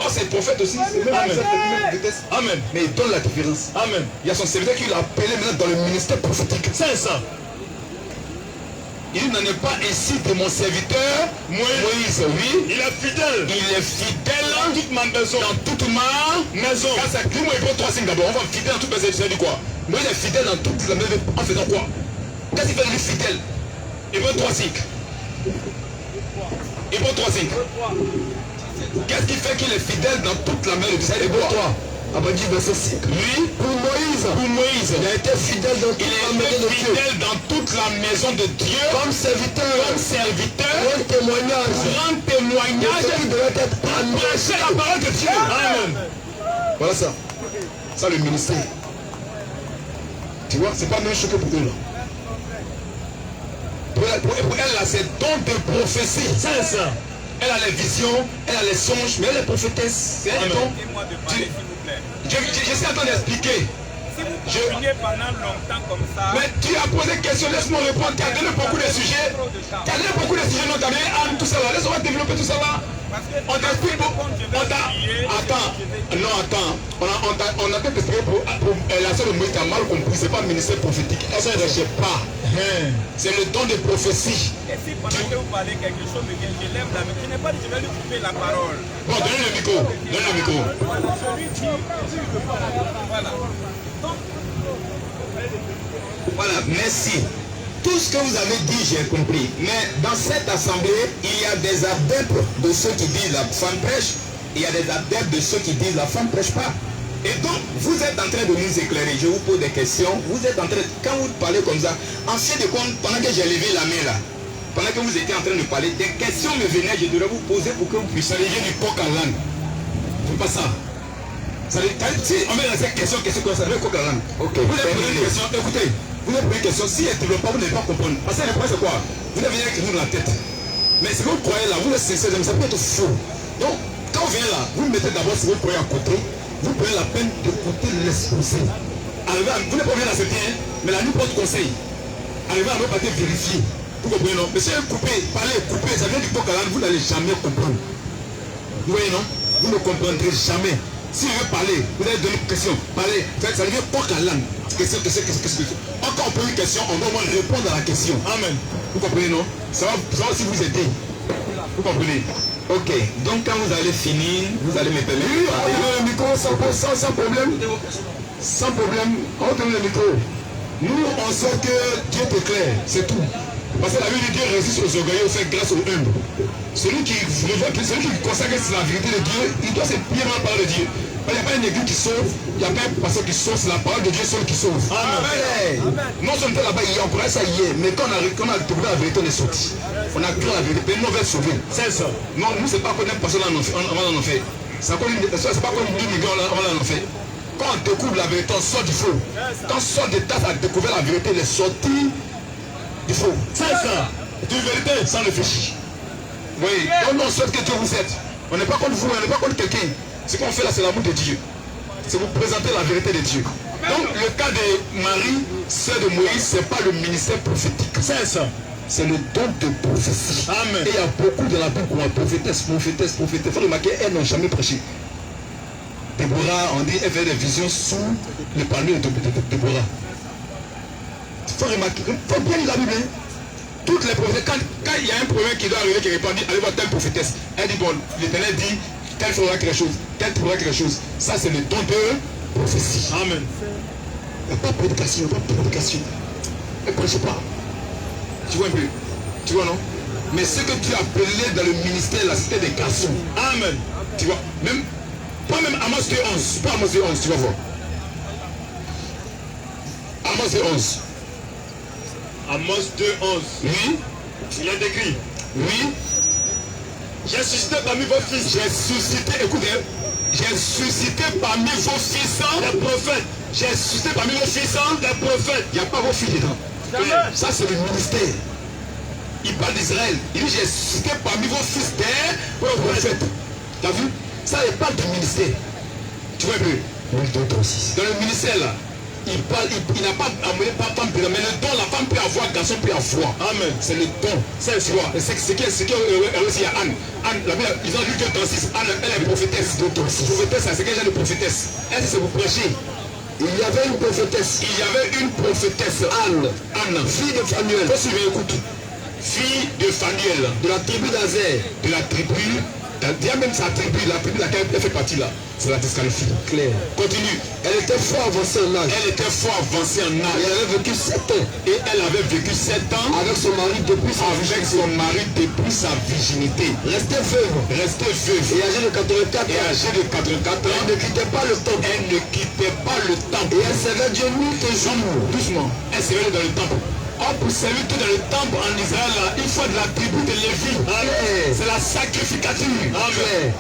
Oh, c'est le prophète aussi. C'est même Amen. la prophétesse. Amen. Mais il donne la différence. Amen. Il y a son serviteur qui l'a appelé maintenant dans le ministère prophétique. C'est ça. Il n'en est pas ainsi de mon serviteur Moïse. Oui. Il est fidèle Il est fidèle dans toute ma maison. dans toute ma Maison. Quand ça dit, moi, il prend 3 signes d'abord. On va fidèle dans toute ma maison. Ça dit quoi? Moi, il est fidèle dans toute la maison. En faisant quoi? Qu'est-ce qu'il fait lui fidèle? Il prend 3 signes. Il prend 3 signes. Qu'est-ce qui fait qu'il est fidèle dans toute la maison? Ça dit quoi? Ah ben dit verset 5. Lui, pour Moïse, il a été fidèle dans toute la maison de Dieu. Fidèle dans toute la maison de Dieu. Comme serviteur. Grand témoignage. Qui devait être annoncé la parole de Dieu. Amen. Voilà ça. Ça le ministère. Tu vois, c'est pas la même chose que pour eux là. Pour elle là, c'est don de prophétie. C'est ça. Elle a les visions, elle a les songes, mais elle est prophétesse. C'est un don. Permettez-moi de parler, s'il vous plaît. J'essaie en train d'expliquer. Si vous continuez pendant longtemps comme ça, Mais tu as posé question, laisse-moi répondre. Tu as donné beaucoup de sujets. Tu as donné beaucoup de sujets, non, tu as donné Anne, tout ça là. Laisse-moi développer tout ça là. parce que On t'explique beaucoup. Attends. Non, attends. On a peut-être expliqué pour la sœur de Moïse qui a mal compris. C'est pas le ministère prophétique. Elle ne prêchait pas. C'est le don de prophétie. et si pendant que vous parlez quelque chose de bien, je lève la main, je n'ai pas dit je vais lui couper la parole. Bon, donnez le micro. Donnez le micro. Voilà, celui qui... Voilà. Voilà, merci. Tout ce que vous avez dit, j'ai compris. Mais dans cette assemblée, il y a des adeptes de ceux qui disent la femme prêche, et il y a des adeptes de ceux qui disent la femme prêche pas. Et donc, vous êtes en train de nous éclairer. Je vous pose des questions. Vous êtes en train, quand vous parlez comme ça, en fait de compte, pendant que j'ai levé la main là, pendant que vous étiez en train de parler, des questions me venaient, je devrais vous poser pour que vous puissiez lever du coq à l'âne. C'est pas ça. Ça veut dire, si on met dans cette question comme ça, le coq à l'âne. Ok. Vous avez posé une question, écoutez, vous avez posé une question, si elle ne développe pas, vous n'allez pas comprendre. Parce que le problème c'est quoi? Vous avez rien écrit dans la tête. Mais ce que vous croyez là, vous êtes sincère, ça peut être faux. Donc, quand vous venez là, vous mettez d'abord ce que vous croyez à côté, vous prenez la peine d'écouter l'exposé. Vous n'êtes pas venu d'accepter, hein, mais la nuit porte conseil. Arrivez à ne pas vérifier. Vous comprenez, non? Mais si vous coupez, parlez, coupez, ça vient du coq à l'âne, vous n'allez jamais comprendre. Vous voyez, non? Vous ne comprendrez jamais. Si vous voulez parler, vous allez donner une question. Parlez, ça devient coq à l'âne. Question. Encore on pose une question, on doit au moins répondre à la question. Amen. Vous comprenez, non? Ça va aussi vous aider. Vous comprenez? Ok, donc quand vous allez finir, vous allez me permettre de parler. On le micro sans problème. Sans problème. On donne le micro. Nous, on sait que Dieu t'éclaire, c'est tout. Parce que la Bible dit Dieu résiste aux orgueilleux, fait grâce aux humbles. Celui qui consacre la vérité de Dieu, il doit se plier dans la parole de Dieu. Il n'y a pas une église qui sauve, il n'y a pas un pasteur qui sauve, c'est la parole de Dieu seul qui sauve. Amen. Non seulement là-bas, il y a encore ça hier, mais quand on a trouvé la vérité, on est sorti. On a cru la vérité, mais nous on va être sauvés. C'est ça. Non, nous, c'est pas qu'on aime passer là, on va en faire. C'est pas qu'on dit millions, on va en faire. Quand on découvre la vérité, on sort du faux. Quand on sort des tasses à découvrir la vérité, il est sorti du faux. C'est ça. Du vérité, sans réfléchir. Oui. Donc on souhaite que Dieu vous aide. On n'est pas contre vous, on n'est pas contre quelqu'un. Ce qu'on fait là, c'est l'amour de Dieu. C'est vous présenter la vérité de Dieu. Donc le cas de Marie, sœur de Moïse, c'est pas le ministère prophétique. C'est ça. C'est le don de prophétie. Amen. Et il y a beaucoup de la Bible qui ont prophétesse. Il faut remarquer, elles n'ont jamais prêché. Déborah, on dit, elle fait des visions sous le palmier de Déborah. Il faut remarquer, il faut bien lire la Bible. Toutes les prophéties, quand il y a un problème qui doit arriver, qui répond, allez voir telle prophétesse. Elle dit, bon, l'Éternel dit, tel fera quelque chose, tel fera quelque chose. Ça, c'est le don de prophétie. Amen. Il n'y a pas de prédication, il n'y a pas de prédication. Elle ne prêche pas. Tu vois un peu? Tu vois, non? Mais ce que tu as appelé dans le ministère, là, c'était des garçons. Amen. Tu vois, même, pas même Amos 2:11, pas Amos 2:11, tu vas voir. Amos 2:11. Amos 2:11. Oui. Il est écrit. Oui. J'ai suscité parmi vos fils. J'ai suscité, écoutez, j'ai suscité parmi vos fils des prophètes. J'ai suscité parmi vos fils des prophètes. Il n'y a pas vos filles dedans. Ça, c'est le ministère. Il parle d'Israël. Il dit, j'ai suscité parmi vos fils des prophètes. Tu as vu? Ça n'est pas du ministère. Tu vois un peu? Oui, d'autres aussi. Dans le ministère, là, il parle, il n'a pas amené pas femme, mais le don, la femme peut avoir, garçon peut avoir. Amen. C'est le don. C'est ce qui est aussi à Anne. Anne, ils ont lu que 36. Anne, elle est prophétesse. Prophétesse, c'est quel genre de prophétesse? Elle, c'est pour prêcher. Il y avait une prophétesse. Il y avait une prophétesse. Anne. Anne, fille de Phanuel. Faut suivre, écoute. Fille de Phanuel. De la tribu d'Azer. De la tribu. Il y a même sa tribu, la tribu de laquelle elle fait partie là. C'est la disqualifie. Claire. Continue. Elle était fort avancée en âge. Elle était fort avancée en âge. Et elle avait vécu 7 ans. Et elle avait vécu 7 ans. Avec son mari depuis sa virginité. Avec son mari depuis sa virginité. Restée veuve. Restée veuve. Et âgée de 84 ans. Et âgée de 84 ans. Elle ne quittait pas le temple. Elle ne quittait pas le temple. Et elle servait Dieu nuit et jour. Doucement. Elle servait dans le temple. Pour servir tout dans le temple en Israël, là, il faut de la tribu de Lévi. C'est la sacrificature. Amen.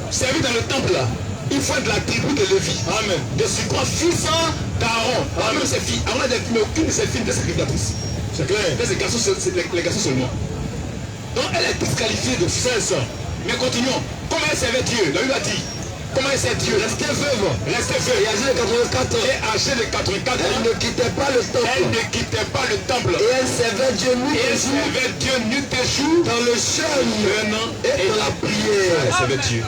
Servir dans le temple là, il faut de la tribu de Lévi. Amen. De ce quoi fils d'Aaron. Même ses filles. Aaron a des filles, mais aucune de ses filles n'était sacrificatrice. C'est clair. Mais les garçons seulement. Donc elle est disqualifiée de ça. Mais continuons. Comment elle servait Dieu? La Bible a dit. Comment elle sert Dieu? Restez veuve. Restez veuve. Et âgée de 84 ans. Et âgée de 84 ans. Elle ne quittait pas le temple. Elle ne quittait pas le temple. Et elle servait Dieu nuit et jour. Elle servait Dieu nuit et jour. Dans le jeûne et dans la prière. Elle servait Dieu.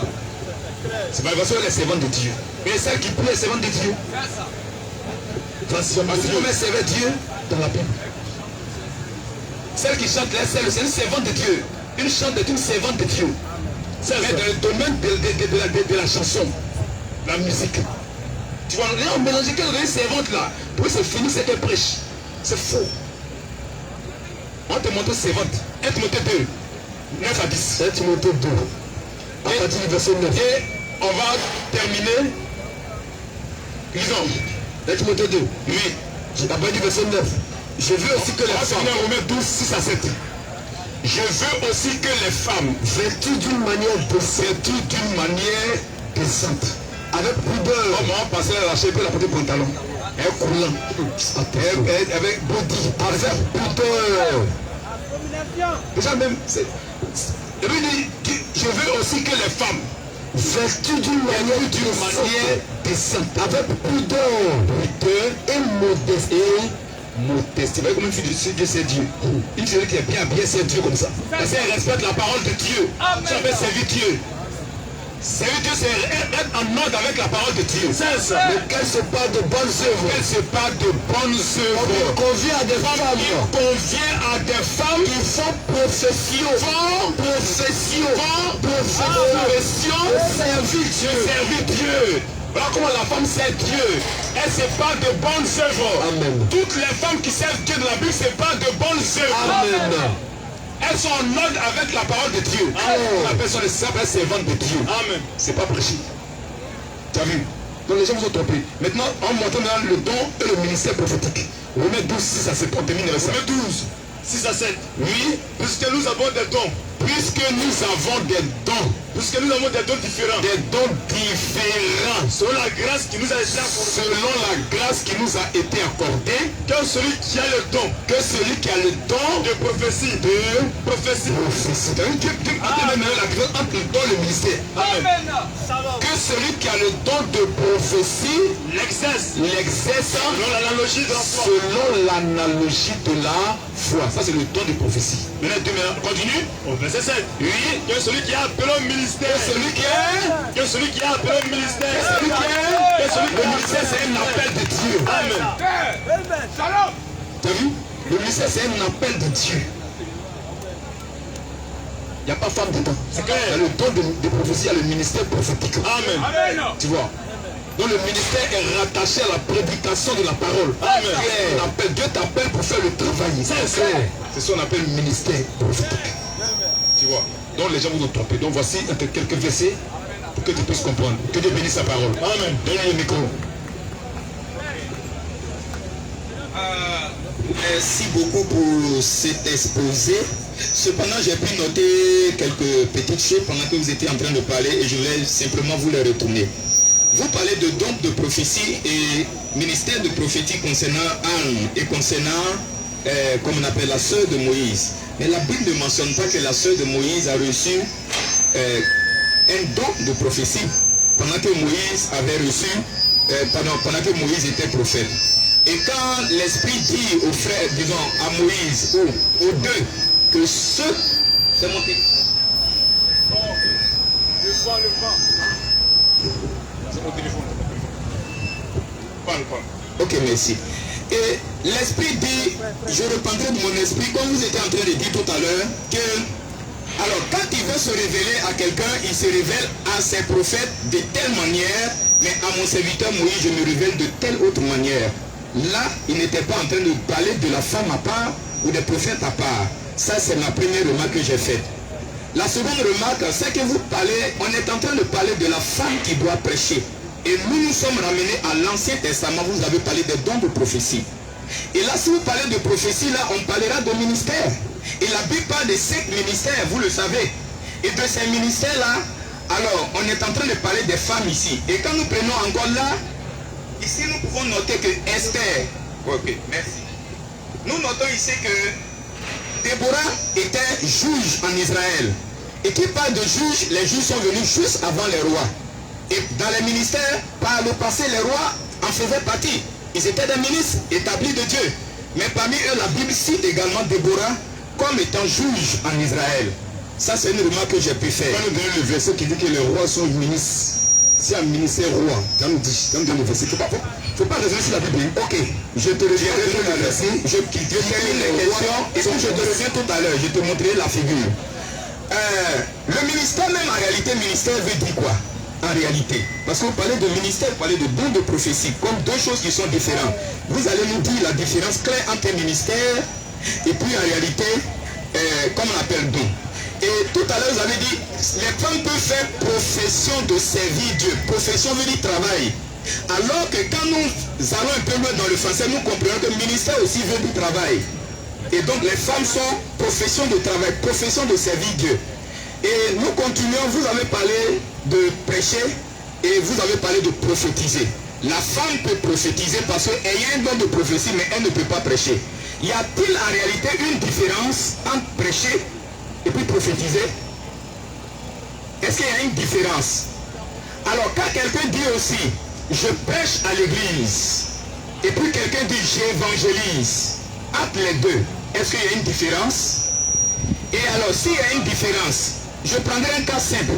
C'est pas parce qu'elle est servante de Dieu. Mais celle qui prie est servante de Dieu. Parce que elle servait Dieu dans la Bible. Celle qui chante là, c'est une servante de Dieu. Une chante est une servante de Dieu. Mais dans le domaine de la chanson, la musique. Tu vois, là on mélange quelques servantes là. Pour se finir, c'est qu'elle prêche. C'est faux. On te montre servante. 1 Timothée 2, 9 à 10. 1 Timothée 2, à partir du verset 9. Et on va terminer. Lisons. 1 Timothée 2. Oui. À partir du verset 9. Je veux aussi que les femmes. Romains 12, 6 à 7. Je veux aussi que les femmes, vêtues d'une manière décente, avec pudeur, comme on passait à la chaîne pour la porter pantalon, et coulant, avec body, avec pudeur. Déjà même, je veux aussi que les femmes, vêtues d'une manière décente, avec pudeur et modestie. Modeste. Tu vois comme une fille de Dieu, c'est Dieu. Une fille qui est bien habillée, c'est Dieu comme ça. Parce qu'elle respecte la parole de Dieu. Tu as fait servir Dieu. Servir Dieu, c'est être en ordre avec la parole de Dieu. C'est ça. Mais qu'elle se parle de bonnes œuvres. Qu'elle se parle de bonnes œuvres. Il convient à des femmes. Il convient à des femmes qui font profession. Servir Dieu. Servir Dieu. Voilà comment la femme sert Dieu. Elle se parle de bonnes œuvres. Amen. Toutes les femmes qui servent Dieu dans la Bible se parlent de bonnes œuvres. Amen. Elles sont en ordre avec la parole de Dieu. La personne est simple, elle servante de Dieu. Amen. C'est pas prêché. Tu as vu? Donc les gens vous ont trompé. Maintenant, en montant dans le don et le ministère prophétique. Romains 12, 6 à 7. On termine avec ça. Romains 12, 6 à 7. Oui. Puisque nous avons des dons. Puisque nous avons des dons. Puisque nous avons des dons différents. Des dons différents. Selon la grâce qui nous a été accordée. Selon la grâce qui nous a été accordée. Que celui qui a le don. Que celui qui a le don de prophétie. De prophétie. C'est-à-dire que la différence entre le don et le ministère. Amen. Que celui qui a le don de prophétie l'exerce. Selon l'analogie de la foi. Selon l'analogie de la foi. Ça c'est le don de prophétie. Maintenant, continue. Au verset 7. Oui. Que celui qui a appelé au ministère. Que celui qui a appelé au ministère. Le ministère, c'est un appel de Dieu. Amen. Tu as vu? Le ministère, c'est un appel de Dieu. Il n'y a pas femme dedans. C'est clair. Il y a le don de prophétie, il y a le ministère prophétique. Amen. Tu vois? Donc le ministère est rattaché à la prédication de la parole. Amen. Dieu t'appelle pour faire le travail. C'est ce qu'on appelle le ministère prophétique. Tu vois? Donc les gens vont nous tromper. Donc voici quelques versets pour que tu puisses comprendre. Que Dieu bénisse sa parole. Amen. Donne-lui le micro. Merci beaucoup pour cet exposé. Cependant, j'ai pu noter quelques petites choses pendant que vous étiez en train de parler et je vais simplement vous les retourner. Vous parlez de don de prophétie et ministère de prophétie concernant Anne et concernant, comme on appelle, la sœur de Moïse. Mais la Bible ne mentionne pas que la sœur de Moïse a reçu un don de prophétie pendant que Moïse avait reçu, pendant que Moïse était prophète. Et quand l'Esprit dit aux frères, disons à Moïse ou aux deux, que ceux... C'est mon téléphone. C'est mon téléphone. Parle. Ok, merci. Et l'Esprit dit, je reprendrai de mon esprit, comme vous étiez en train de dire tout à l'heure, que, alors quand il veut se révéler à quelqu'un, il se révèle à ses prophètes de telle manière, mais à mon serviteur Moïse, je me révèle de telle autre manière. Là, il n'était pas en train de parler de la femme à part ou des prophètes à part. Ça, c'est ma première remarque que j'ai faite. La seconde remarque, c'est que vous parlez, on est en train de parler de la femme qui doit prêcher. Et nous sommes ramenés à l'Ancien Testament, vous avez parlé des dons de prophétie. Et là, si vous parlez de prophétie, là, on parlera de ministère. Et la Bible parle de 5 ministères, vous le savez. Et de ces ministères-là, alors, on est en train de parler des femmes ici. Et quand nous prenons encore là, ici, nous pouvons noter que Esther, ok, merci. Nous notons ici que Déborah était juge en Israël. Et qui parle de juge, les juges sont venus juste avant les rois. Et dans les ministères, par le passé, les rois en faisaient partie. Ils étaient des ministres établis de Dieu. Mais parmi eux, la Bible cite également Déborah comme étant juge en Israël. Ça, c'est une remarque que j'ai pu faire. On va nous donner le verset qui dit que les rois sont ministres. C'est un ministère roi. Ça nous dit, ça nous donne le verset. Il ne faut pas raisonner sur la Bible. Ok, je te reviendrai tout à l'heure. Je termine les questions et puis je te reviens tout à l'heure. Je te montrerai la figure. Le ministère, même en réalité, ministère veut dire quoi? En réalité, parce que vous parlez de ministère, vous parlez de don de prophétie, comme deux choses qui sont différentes. Vous allez nous dire la différence claire entre ministère et puis en réalité, comme on appelle don. Et tout à l'heure, vous avez dit, les femmes peuvent faire profession de servir Dieu. Profession veut dire travail. Alors que quand nous allons un peu loin dans le français, nous comprenons que ministère aussi veut dire travail. Et donc les femmes sont profession de travail, profession de servir Dieu. Et nous continuons, vous avez parlé de prêcher et vous avez parlé de prophétiser. La femme peut prophétiser parce qu'elle a un don de prophétie, mais elle ne peut pas prêcher. Y a-t-il en réalité une différence entre prêcher et puis prophétiser? Est-ce qu'il y a une différence? Alors quand quelqu'un dit aussi, je prêche à l'église, et puis quelqu'un dit, j'évangélise, entre les deux, est-ce qu'il y a une différence? Et alors s'il y a une différence, je prendrai un cas simple.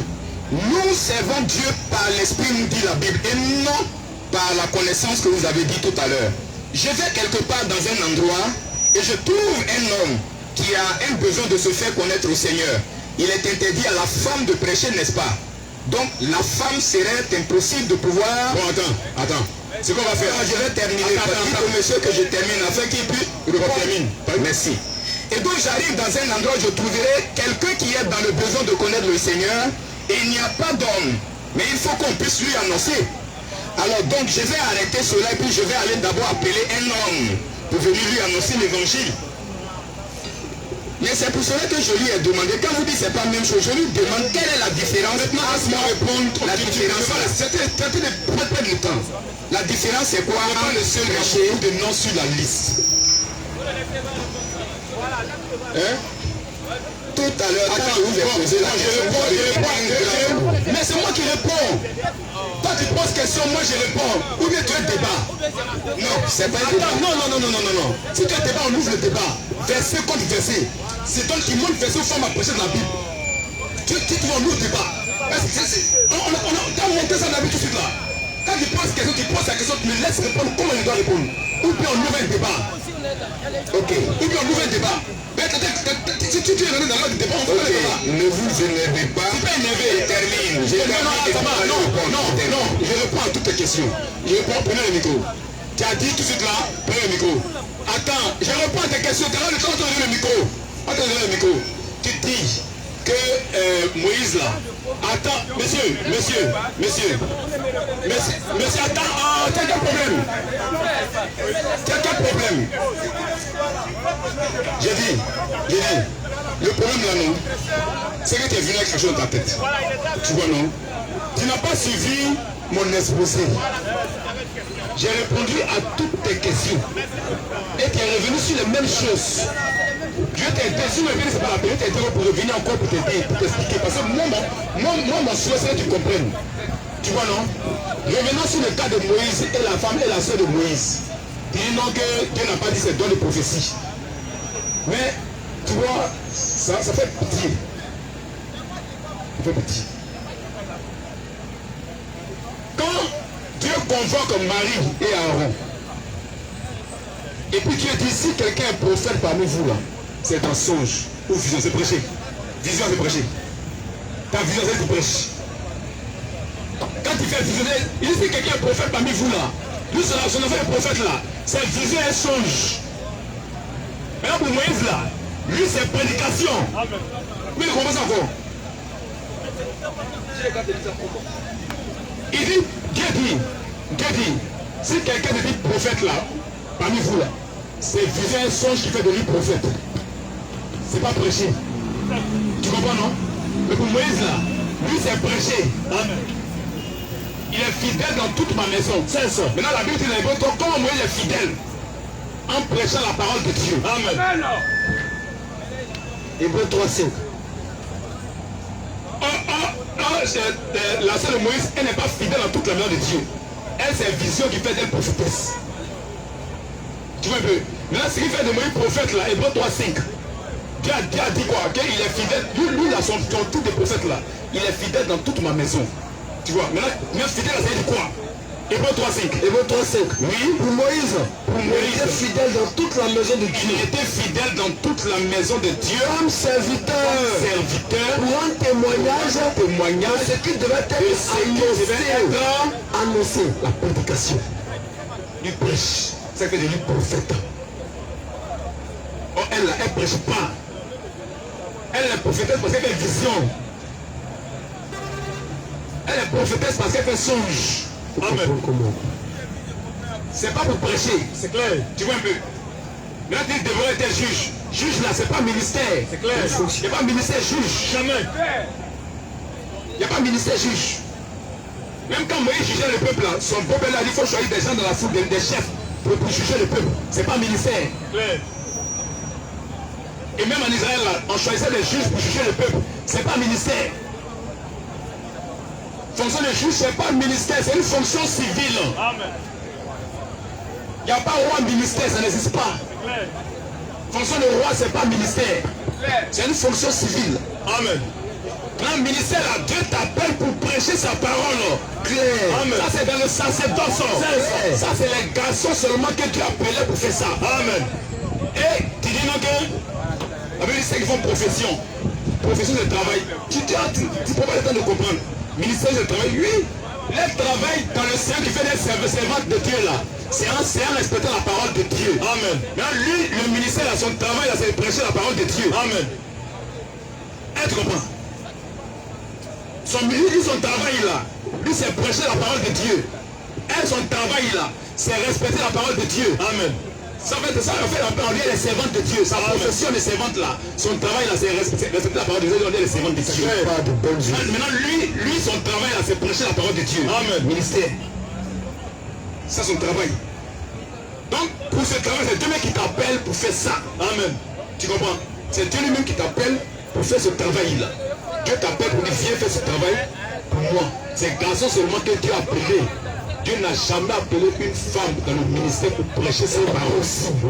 Nous servons Dieu par l'esprit, nous dit la Bible, et non par la connaissance que vous avez dit tout à l'heure. Je vais quelque part dans un endroit et je trouve un homme qui a un besoin de se faire connaître au Seigneur. Il est interdit à la femme de prêcher, n'est-ce pas? Donc la femme serait impossible de pouvoir... Bon, attends. C'est qu'on va faire. Je vais terminer. Dites au monsieur que je termine afin qu'il puisse... Merci. Et donc j'arrive dans un endroit où je trouverai quelqu'un qui est dans le besoin de connaître le Seigneur et il n'y a pas d'homme. Mais il faut qu'on puisse lui annoncer. Alors donc je vais arrêter cela et puis je vais aller d'abord appeler un homme pour venir lui annoncer l'évangile. Mais c'est pour cela que je lui ai demandé, quand vous dites c'est pas la même chose, je lui demande quelle est la différence. Maintenant, laisse-moi répondre la différence. C'était traité de perdre du temps. La différence c'est quoi? Pas le seul prêcher de nom sur la liste. Hein? Tout à l'heure, quand je vous ai posé la question, mais c'est moi qui réponds. Toi tu poses question, moi je réponds. Ou bien tu as un débat. Non, c'est pas un débat. Non. Si tu as un débat, on ouvre le débat. Verset contre verset. C'est toi qui montre verset aux femmes à prêcher de la Bible. Tu vois, nous débat. Quand que tu poses la question, tu me laisses répondre comment je dois répondre. Ou bien on ouvre un débat. Ok. Ou bien on ouvre un débat. Si tu es rentré dans le débat, on va le débat. Ne vous énervez pas. Tu peux énerver. Termine. Non, je réponds à toutes tes questions. Je réponds, prenez le micro. Tu as dit tout de suite là, prenez le micro. Attends, je réponds à tes questions. Tu as le temps de donner le micro. Attends, donner le micro. Tu dis que Moïse là. Attends, monsieur, attends, t'as quel problème? J'ai dit, le problème là non, c'est que tu es venu avec quelque chose dans ta tête. Tu vois non? Tu n'as pas suivi mon exposé. J'ai répondu à toutes tes questions. Et tu es revenu sur les mêmes choses. Dieu t'a aidé, si le c'est pas la peine, tu as été pour revenir encore pour t'aider, pour t'expliquer. Parce que moi, mon souhait, c'est que tu comprennes. Tu vois, non? Revenons sur le cas de Moïse et la femme et la soeur de Moïse. Dis non que Dieu n'a pas dit c'est don de prophétie. Mais, tu vois, ça fait pitié. Ça fait pitié. Quand Dieu convoque Marie et Aaron, et puis Dieu dit, si quelqu'un est prophète parmi vous là, c'est un songe ou vision, c'est prêcher. Vision, c'est prêcher. Ta vision, c'est prêcher. Quand tu fais visionner, il dit si quelqu'un est prophète parmi vous là, lui, son enfant est prophète là, c'est vision et songe. Maintenant pour Moïse là, lui c'est prédication. Mais il commence encore. Il dit, Dieu dit, si quelqu'un te dit prophète là, parmi vous là, c'est vision et songe qui fait de lui prophète. C'est pas prêcher. Tu comprends non? Mais pour Moïse là, lui c'est prêcher. Amen. Il est fidèle dans toute ma maison. C'est ça. Maintenant la Bible dit dans les Hébreux, comment Moïse est fidèle en prêchant la parole de Dieu. Amen. Hébreux 3:5. La sœur de Moïse, elle n'est pas fidèle dans toute la maison de Dieu. Elle c'est vision qui fait d'elle prophétesse. Tu vois un peu? Maintenant ce qui fait de Moïse prophète là, Hébreux 3:5. Dieu a dit quoi? Qu'il est fidèle. Lui là, son tout des prophètes là, il est fidèle dans toute ma maison. Tu vois? Maintenant, fidèle, ça veut dire quoi? Hébreux 3:5. Hébreux 3:5. Oui. Pour Moïse, il était fidèle dans toute la maison de Dieu. Il était fidèle dans toute la maison de Dieu. Comme serviteur. Pour un témoignage. Ce qui devait être annoncé. La prédication. Il prêche. Ça fait de lui prophète. Oh, elle ne prêche pas. Elle est prophétesse parce qu'elle fait vision. Elle est prophétesse parce qu'elle fait songe. Amen. C'est pas pour prêcher. C'est clair. Tu vois un peu. Là, tu devrais être juge. Juge là, c'est pas ministère. C'est clair. Il n'y a pas ministère juge. Jamais. Il n'y a pas ministère juge. Même quand Moïse jugeait le peuple là, son peuple là, il faut choisir des gens dans la foule, des chefs pour juger le peuple. C'est pas ministère. Clair. Et même en Israël, là, on choisissait les juges pour juger le peuple. C'est pas ministère. Fonction de juge, c'est pas ministère, c'est une fonction civile. Amen. Il n'y a pas roi ministère, ça n'existe pas. Fonction de roi, c'est pas ministère. C'est une fonction civile. Amen. Là, le ministère, là, Dieu t'appelle pour prêcher sa parole. Claire. Amen. Ça, c'est dans le sacerdoce. Ça, c'est les garçons seulement que Dieu appelait pour faire ça. Amen. Et tu dis non que la Bible dit c'est qu'ils font profession. Profession de travail. Tu prends pas le temps de comprendre. Ministère de travail, oui. Le travail dans le Seigneur qui fait des servantes de Dieu là. C'est en respectant la parole de Dieu. Amen. Mais lui, le ministère, là, son travail, là, c'est de prêcher la parole de Dieu. Amen. Et tu comprends? Son travail là, lui c'est prêcher la parole de Dieu. Elle, son travail là, c'est respecter la parole de Dieu. Amen. Ça fait en fait on dit les servantes de Dieu. Sa profession de servante là, son travail là, c'est respecter la parole de Dieu. On dit les servantes de Dieu. Maintenant lui son travail là, c'est prêcher la parole de Dieu. Amen. Ministère. Ça son travail. Donc pour ce travail, c'est Dieu même qui t'appelle pour faire ça. Amen. Tu comprends? C'est Dieu lui-même qui t'appelle pour faire ce travail là. Dieu t'appelle pour dire viens faire ce travail pour moi. C'est garçon seulement que Dieu a appelé. Dieu n'a jamais appelé une femme dans le ministère pour prêcher ses paroles.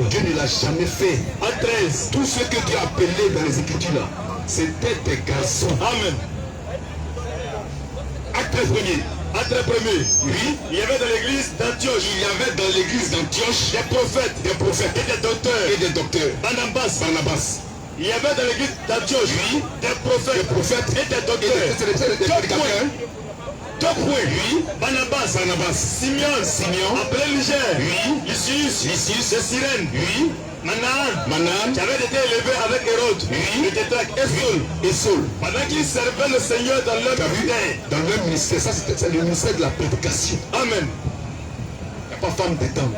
Dieu ne l'a jamais fait. En 13, tout ce que Dieu a appelé dans les Écritures là, c'était des garçons. Amen. Acte 13 premier. Entre premiers, oui, il y avait dans l'église d'Antioche. Il y avait dans l'église d'Antioche des prophètes et des docteurs. Barnabas. Il y avait dans l'église d'Antioche, oui, des prophètes et des docteurs. Deux points, oui. Barnabas. Simeon. Appelé Niger, oui. Lysius. De Cyrène, oui. Manan, qui avait été élevé avec Hérode, oui. Et Tétraque et Saul. Pendant qu'ils servaient le Seigneur dans leur ministère. Dans leur ministère, ça c'est le ministère de la prédication. Amen. Il n'y a pas femme d'étang.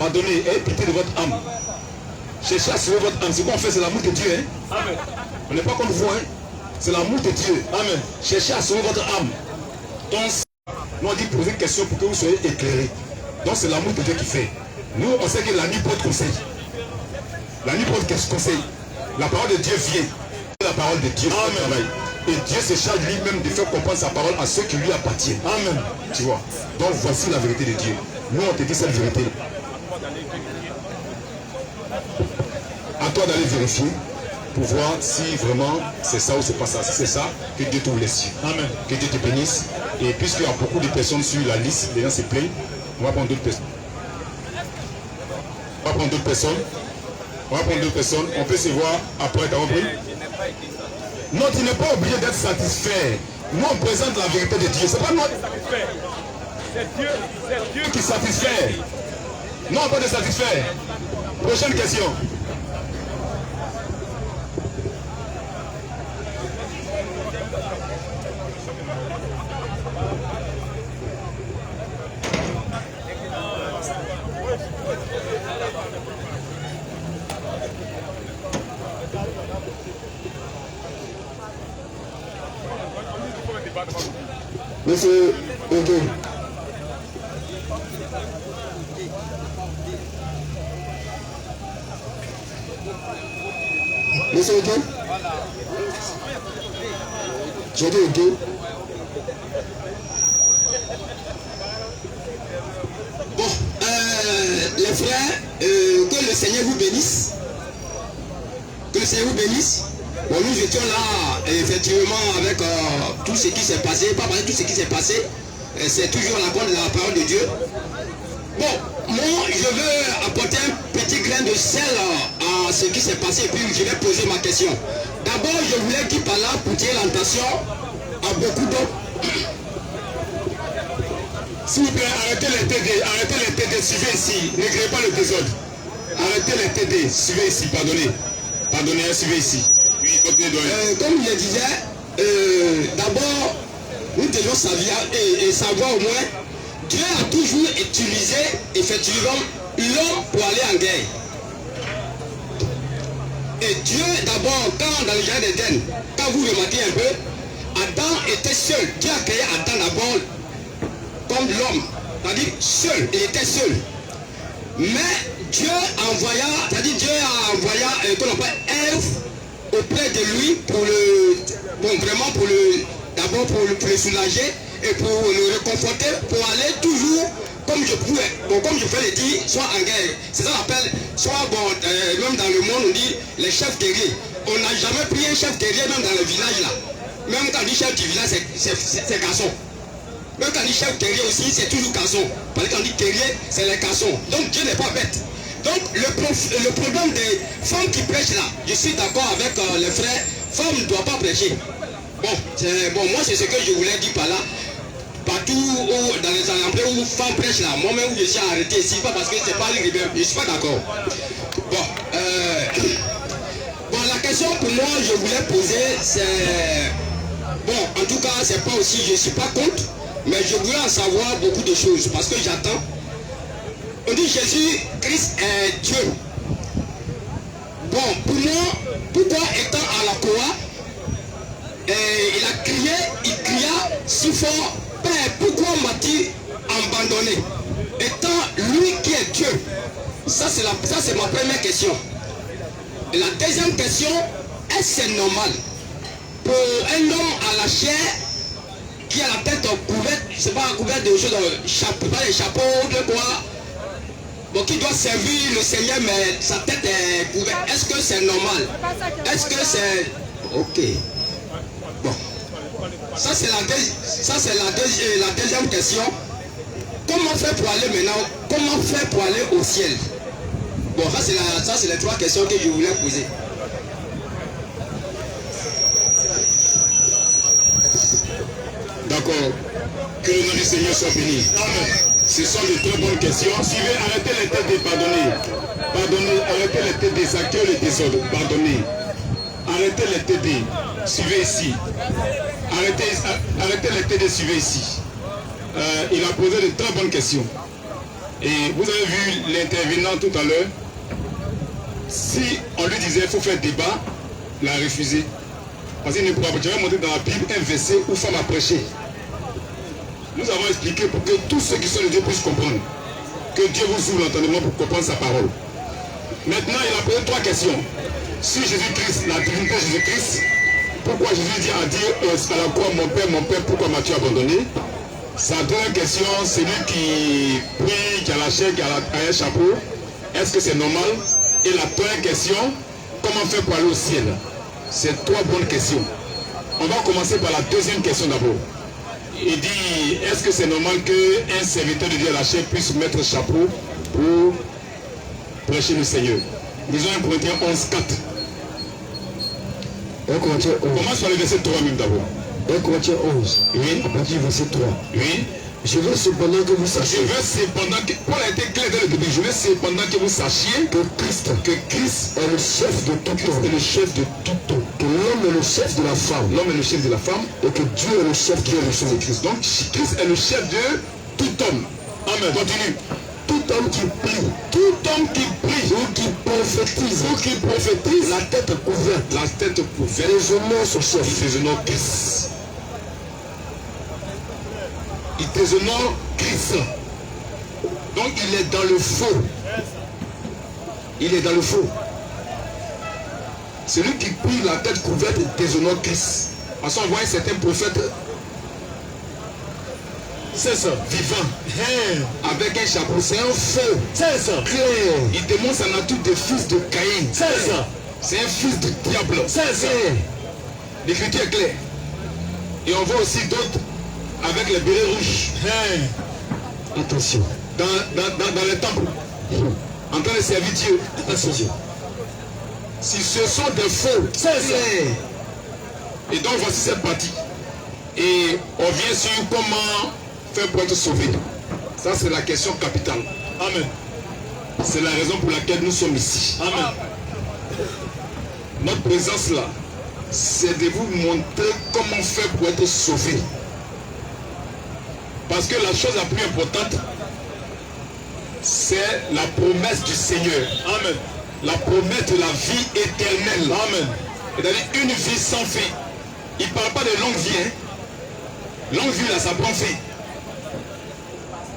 Pardonnez, ayez pitié de votre âme. Cherchez à sauver votre âme. Ce qu'on fait, c'est l'amour de Dieu. Hein? Amen. On n'est pas comme vous. Hein? C'est l'amour de Dieu. Amen. Cherchez à sauver votre âme. Donc, nous on dit poser une question pour que vous soyez éclairés. Donc, c'est l'amour de Dieu qui fait. Nous, on sait que la nuit porte conseil. La nuit porte conseil. La parole de Dieu vient. La parole de Dieu fait le travail. Et Dieu se charge lui-même de faire comprendre sa parole à ceux qui lui appartiennent. Amen. Tu vois. Donc, voici la vérité de Dieu. Nous, on te dit cette vérité. À toi d'aller vérifier pour voir si vraiment c'est ça ou c'est pas ça. Si c'est ça, que Dieu t'ouvre les yeux. Amen. Que Dieu te bénisse. Et puisqu'il y a beaucoup de personnes sur la liste, les gens se plaignent, on va prendre d'autres personnes. On peut se voir après, t'as compris? Non, tu n'es pas obligé d'être satisfait. Nous, on présente la vérité de Dieu. C'est pas notre... C'est Dieu qui satisfait. Non, pas de satisfait. Prochaine question. Monsieur Odo. Monsieur Odo. J'ai dit Odo. Bon, les frères, que le Seigneur vous bénisse. Que le Seigneur vous bénisse. Bon, nous étions là, effectivement, avec tout ce qui s'est passé. Pas parler de tout ce qui s'est passé. C'est toujours la compte de la parole de Dieu. Bon, moi, je veux apporter un petit grain de sel à ce qui s'est passé. Et puis, je vais poser ma question. D'abord, je voulais dire par là, pour tirer l'attention à beaucoup d'autres. S'il vous plaît, arrêtez les TD, suivez ici. Ne créez pas le désordre. Arrêtez les TD, suivez ici, pardonnez, suivez ici. Oui, comme je disais, d'abord, nous devons savoir au moins, Dieu a toujours utilisé effectivement l'homme pour aller en guerre. Et Dieu, d'abord, quand dans le jardin d'Éden, quand vous remarquez un peu, Adam était seul. Dieu a créé Adam d'abord comme l'homme, c'est-à-dire seul, il était seul. Mais Dieu envoya, c'est-à-dire Dieu a envoyé Ève auprès de lui pour le, bon, vraiment pour le, d'abord pour le soulager et pour le réconforter, pour aller toujours comme je pouvais, bon, comme je peux le dire, soit en guerre. C'est ça qu'on appelle, soit bon, même dans le monde on dit les chefs guerriers. On n'a jamais pris un chef guerrier même dans le village là. Même quand on dit chef du village, c'est garçon. Même quand on dit chef guerrier aussi, c'est toujours garçon. Parce que quand on dit guerrier, c'est les garçons. Donc Dieu n'est pas bête. Donc le problème des femmes qui prêchent là, je suis d'accord avec les frères, femmes ne doivent pas prêcher. Bon, moi c'est ce que je voulais dire par là. Partout où, dans les endroits où femmes prêchent là, moi-même où je suis arrêté ici, pas parce que c'est pas les rebelles, je ne suis pas d'accord. Bon, la question pour moi je voulais poser, c'est... Bon, en tout cas, c'est pas aussi, je ne suis pas contre, mais je voulais en savoir beaucoup de choses, parce que j'attends. On dit Jésus Christ est Dieu. Bon, pour moi, pourquoi étant à la Croix, il cria si fort, Père, pourquoi m'as-tu abandonné? Étant lui qui est Dieu. Ça c'est ma première question. Et la deuxième question, est-ce que c'est normal pour un homme à la chair qui a la tête couverte, je ne sais pas, couverte de choses, pas des chapeaux, de quoi, bon, qui doit servir le Seigneur, mais sa tête est couverte. Est-ce que c'est normal? Est-ce que c'est... Ok. Bon. Ça c'est la deuxième question. Comment faire pour aller maintenant? Comment faire pour aller au ciel? Bon, ça c'est les trois questions que je voulais poser. D'accord. Que le nom du Seigneur soit béni. Amen. Ce sont de très bonnes questions. Suivez, arrêtez les têtes de pardonner. Pardonnez, arrêtez les têtes des acteurs et des désordres. Pardonnez. Arrêtez les têtes de. Suivez ici. Arrêtez les têtes de suivez ici. Il a posé de très bonnes questions. Et vous avez vu l'intervenant tout à l'heure. Si on lui disait qu'il faut faire débat, il a refusé. Parce qu'il ne pourra pas. Je vais montrer dans la Bible un verset où femme a prêché. Nous avons expliqué pour que tous ceux qui sont de Dieu puissent comprendre. Que Dieu vous ouvre l'entendement pour comprendre sa parole. Maintenant, il a posé trois questions. Si Jésus-Christ, la divinité de Jésus-Christ, pourquoi Jésus dit à Dieu à la croix, mon Père, pourquoi m'as-tu abandonné? Sa deuxième question, c'est lui qui prie, qui a la chair, qui a un chapeau. Est-ce que c'est normal? Et la troisième question, comment faire pour aller au ciel? C'est trois bonnes questions. On va commencer par la deuxième question d'abord. Il dit, est-ce que c'est normal qu'un serviteur de Dieu à la chair puisse mettre un chapeau pour prêcher le Seigneur? Disons 1 Corinthiens 11:4. Commence par le verset 3 même d'abord. 1 Corinthiens 11. Oui. À partir du verset 3. Oui. Je veux cependant que vous sachiez. Paul a été clair dès le début. Je veux cependant que vous sachiez que Christ est le chef de tout homme. Est le chef de tout homme. Que l'homme est le chef de la femme. L'homme est le chef de la femme. Et que Dieu est le chef de Christ. Donc Christ est le chef de tout homme. Amen. Continue. Tout homme qui prie. Tout homme qui prie. Ou qui prophétise. Ou qui prophétise. La tête couverte. La tête couverte. Déshonore son chef. Il déshonore Christ. Il déshonore Christ. Donc il est dans le faux. Il est dans le faux. Celui qui prie la tête couverte déshonore Christ. Parce qu'on voit un certain prophète. C'est ça, vivant. Avec un chapeau. C'est un faux. C'est ça. Clair. Il démontre sa nature de fils de Caïn. C'est ça. C'est un fils du diable. C'est ça. L'écriture est claire. Et on voit aussi d'autres avec les bérets rouges. Attention. Dans les temples. En train de servir Dieu. Attention. Si ce sont des faux. C'est ça. Et donc voici cette partie. Et on vient sur comment faire pour être sauvé. Ça c'est la question capitale. Amen. C'est la raison pour laquelle nous sommes ici. Amen. Notre présence là, c'est de vous montrer comment faire pour être sauvé. Parce que la chose la plus importante, c'est la promesse du Seigneur. Amen. La promesse de la vie éternelle. Amen. C'est-à-dire une vie sans fin. Il ne parle pas de longue vie. Hein? Longue vie là, ça prend fin.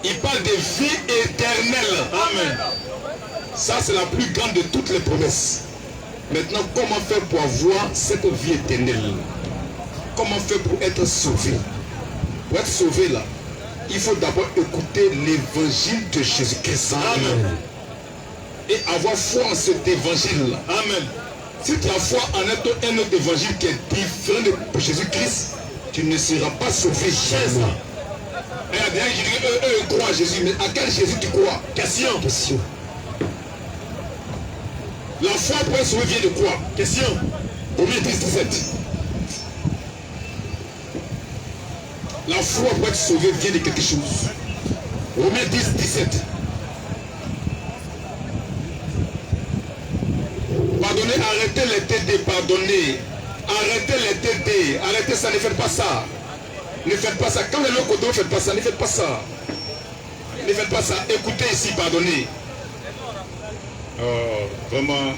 Il parle de vie éternelle. Amen. Ça, c'est la plus grande de toutes les promesses. Maintenant, comment faire pour avoir cette vie éternelle? Comment faire pour être sauvé? Pour être sauvé là, il faut d'abord écouter l'évangile de Jésus-Christ. Amen. Et avoir foi en cet évangile. Amen. Si tu as foi en un autre évangile qui est différent de Jésus-Christ, tu ne seras pas sauvé. Et à bien, je dis, eux croient à Jésus, mais à quel Jésus tu crois? Question. La foi pour être sauvé vient de quoi? Question. Romains 10-17. La foi pour être sauvé vient de quelque chose. Romains 10-17. Pardonnez, arrêtez les TD, pardonnez. Arrêtez les TD, arrêtez ça, ne faites pas ça. Ne faites pas ça. Quand le l'autre côté, ne faites pas ça, ne faites pas ça. Ne faites pas ça. Écoutez ici, pardonnez. Oh, vraiment.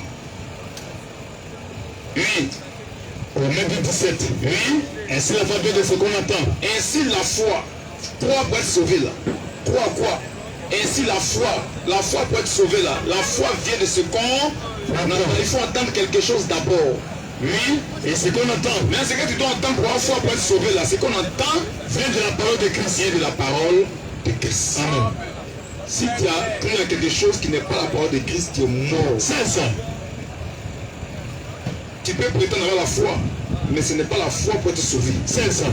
Oui. Romains 17. Oui. Ainsi la foi vient de ce qu'on entend. Ainsi la foi. Croire pour être sauvé là. Croire quoi? Ainsi la foi pour être sauvé là. La foi vient de ce qu'on entend. Il faut entendre quelque chose d'abord. Oui. Et ce qu'on entend. Mais ce que tu dois entendre pour avoir foi pour être sauvé là, ce qu'on entend vient de la parole de Christ. Vient de la parole de Christ. Amen. Si tu as cru à quelque chose qui n'est pas la parole de Christ, tu es mort. C'est ça. Tu peux prétendre avoir la foi, mais ce n'est pas la foi pour être sauvé. C'est ça.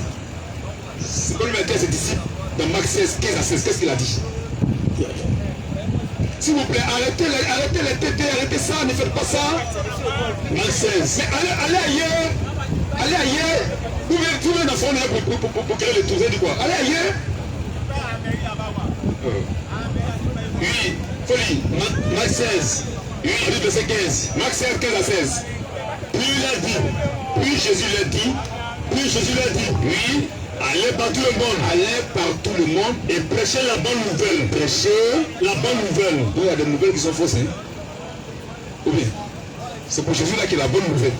C'est comme il a dit à ses disciples dans Marc 16, 15 à 16, qu'est-ce qu'il a dit? S'il vous plaît, arrêtez les tétés, arrêtez ça, ne faites pas ça. Marc 16. Mais allez ailleurs. Allez ailleurs. Vous venez dans son œuvre pour créer le tour, vous dit quoi? Allez ailleurs. Oui, folie. Marc 16. Oui, verset 15. Marc 16, 15 à 16. Puis il a dit, puis Jésus l'a dit, oui, allez par tout le monde. Allez par tout le monde et prêchez la bonne nouvelle. Prêchez la bonne nouvelle. Donc il y a des nouvelles qui sont fausses. Hein? Ou bien, c'est pour Jésus là qui est la bonne nouvelle.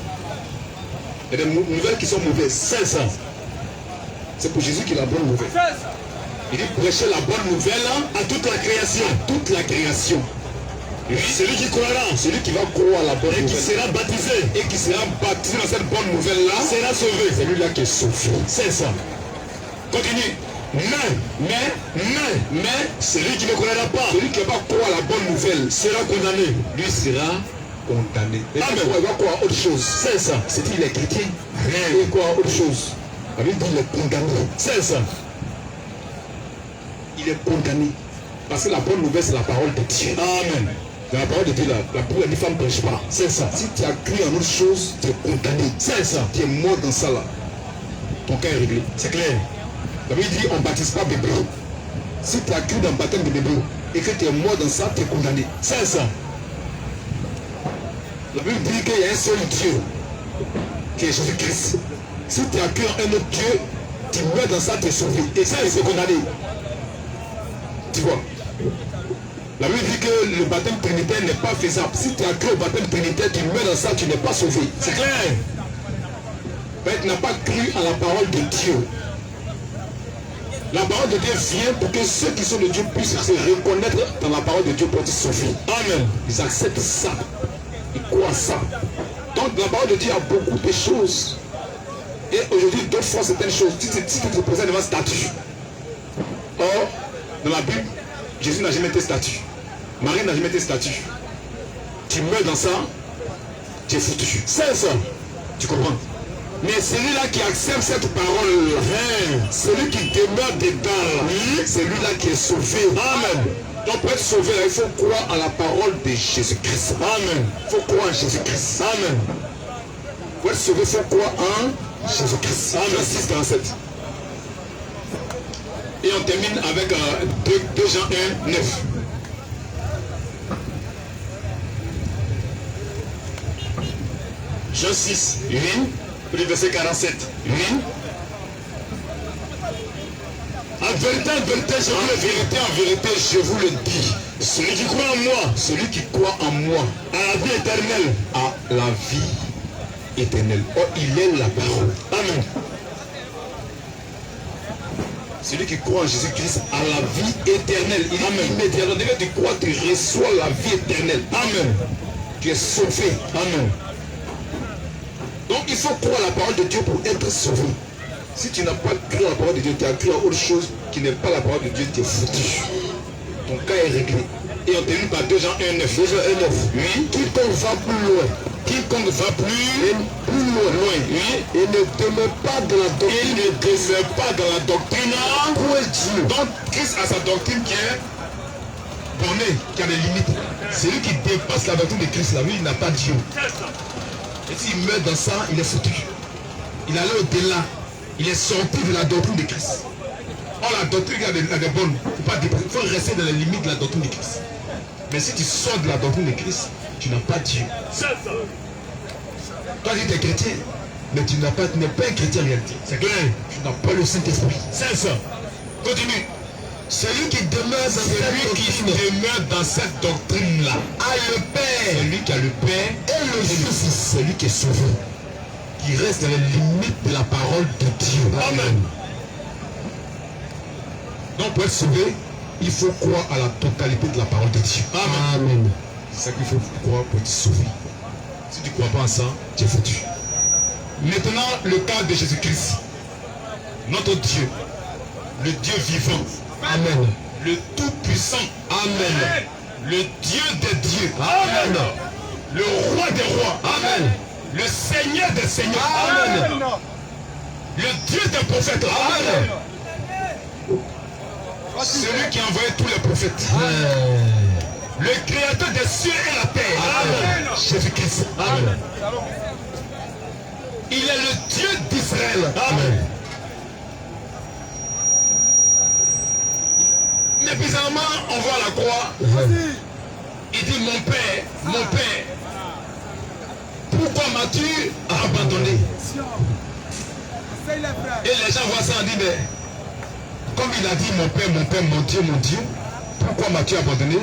Il y a des nouvelles qui sont mauvaises. C'est ça. C'est pour Jésus qui est la bonne nouvelle. Il dit prêchez la bonne nouvelle à toute la création. À toute la création. Oui, celui qui croira, celui qui va croire à la bonne nouvelle, qui sera baptisé, et qui sera baptisé dans cette bonne nouvelle-là, sera sauvé. C'est lui-là qui est sauvé. C'est ça. Continue. Mais, celui qui ne croira pas, celui qui ne va pas croire à la bonne nouvelle, sera condamné. Lui sera condamné. Amen. Il va croire à autre chose. C'est ça. C'est-il il est chrétien? Rien. Il croit à autre chose. La Bible dit il est condamné. C'est ça. Il est condamné. Parce que la bonne nouvelle, c'est la parole de Dieu. Amen. Dans la parole de Dieu, la Bible dit femme ne prêche pas. C'est ça. Si tu as cru en autre chose, tu es condamné. C'est ça. Tu es mort dans ça là. Ton cas est réglé. C'est clair. La Bible dit on ne baptise pas bébé. Si tu as cru dans le baptême de bébé et que tu es mort dans ça, tu es condamné. C'est ça. La Bible dit qu'il y a un seul Dieu qui est Jésus-Christ. Si tu as cru en un autre Dieu, tu meurs dans ça, tu es sauvé. Et ça, il est condamné. Tu vois. La Bible dit que le baptême trinitaire n'est pas faisable. Si tu as cru au baptême trinitaire, tu meurs dans ça, tu n'es pas sauvé. C'est clair. Mais tu n'as pas cru à la parole de Dieu. La parole de Dieu vient pour que ceux qui sont de Dieu puissent se reconnaître dans la parole de Dieu pour être sauvés. Amen. Ils acceptent ça. Ils croient à ça. Donc la parole de Dieu a beaucoup de choses. Et aujourd'hui, d'autres font certaines choses. Si tu te présentes devant statue. Or, dans la Bible, Jésus n'a jamais été statue. Marie n'a jamais été statue. Tu meurs dans ça, tu es foutu. C'est ça. Tu comprends? Mais celui-là qui accepte cette parole, celui qui demeure dedans, c'est lui-là qui est sauvé. Amen. Donc pour être sauvé, il faut croire à la parole de Jésus-Christ. Amen. Il faut croire en Jésus-Christ. Amen. Pour être sauvé, il faut croire en Jésus-Christ. Amen. 6, 47. Et on termine avec 2 Jean 1, 9. Jean 6, oui. Le verset 47. Oui. En vérité, en vérité, je vous le dis. Celui qui croit en moi, celui qui croit en moi, à la vie éternelle, à la vie éternelle. Oh, il est la parole. Amen. Celui qui croit en Jésus-Christ a la vie éternelle. Il dit immédiatement, dès que tu crois, tu reçois la vie éternelle. Amen. Tu es sauvé. Amen. Donc il faut croire à la parole de Dieu pour être sauvé. Si tu n'as pas cru à la parole de Dieu, tu as cru à autre chose qui n'est pas la parole de Dieu, tu es foutu. Ton cas est réglé. Et on termine par 2 Jean 1, 9. 2 Jean 1, 9. Oui. Quiconque va plus loin. Quiconque va plus loin. Oui. Et ne demeure pas dans la doctrine. Il ne demeure pas dans la doctrine. Où est Dieu? Donc Christ a sa doctrine qui est bornée, qui a des limites. Celui qui dépasse la doctrine de Christ, là, lui, il n'a pas Dieu. Et s'il meurt dans ça, il est foutu. Il allait au-delà. Il est sorti de la doctrine de Christ. Or, la doctrine elle est bonne. Il faut rester dans les limites de la doctrine de Christ. Mais si tu sors de la doctrine de Christ, tu n'as pas Dieu. Toi, tu es chrétien, mais tu n'es pas un chrétien en réalité. C'est clair. Tu n'as pas le Saint-Esprit. C'est ça. Continue. Celui qui demeure dans cette doctrine-là a le Père. Celui qui a le Père et le Fils. Celui qui est sauvé. Qui reste dans les limites de la parole de Dieu. Amen. Donc pour être sauvé, il faut croire à la totalité de la parole de Dieu. Amen. Amen. C'est ça qu'il faut croire pour être sauvé. Si tu ne crois pas en ça, tu es foutu. Maintenant, le cas de Jésus-Christ. Notre Dieu. Le Dieu vivant. Amen. Le Tout-Puissant. Amen. Le Dieu des dieux. Amen. Le Roi des rois. Amen. Le Seigneur des seigneurs. Amen. Le Dieu des prophètes. Amen. Celui qui a envoyé tous les prophètes. Le créateur des cieux et la terre. Amen. Jésus-Christ. Amen. Il est le Dieu d'Israël. Amen. Mais bizarrement, on voit la croix. Il dit mon père, pourquoi m'as-tu abandonné? Et les gens voient ça et disent, mais comme il a dit mon père, mon Dieu, pourquoi m'as-tu abandonné?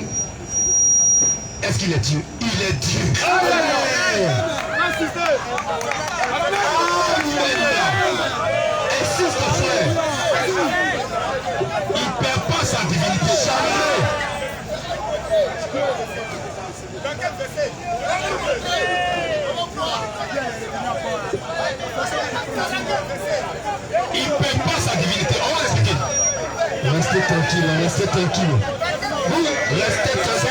Est-ce qu'il est Dieu? Il est Dieu. Amen. Insiste, frère. Il ne perd pas sa divinité. Jamais. Il ne perd pas sa divinité. On va l'expliquer. Restez tranquille, restez tranquille. Vous restez tranquille.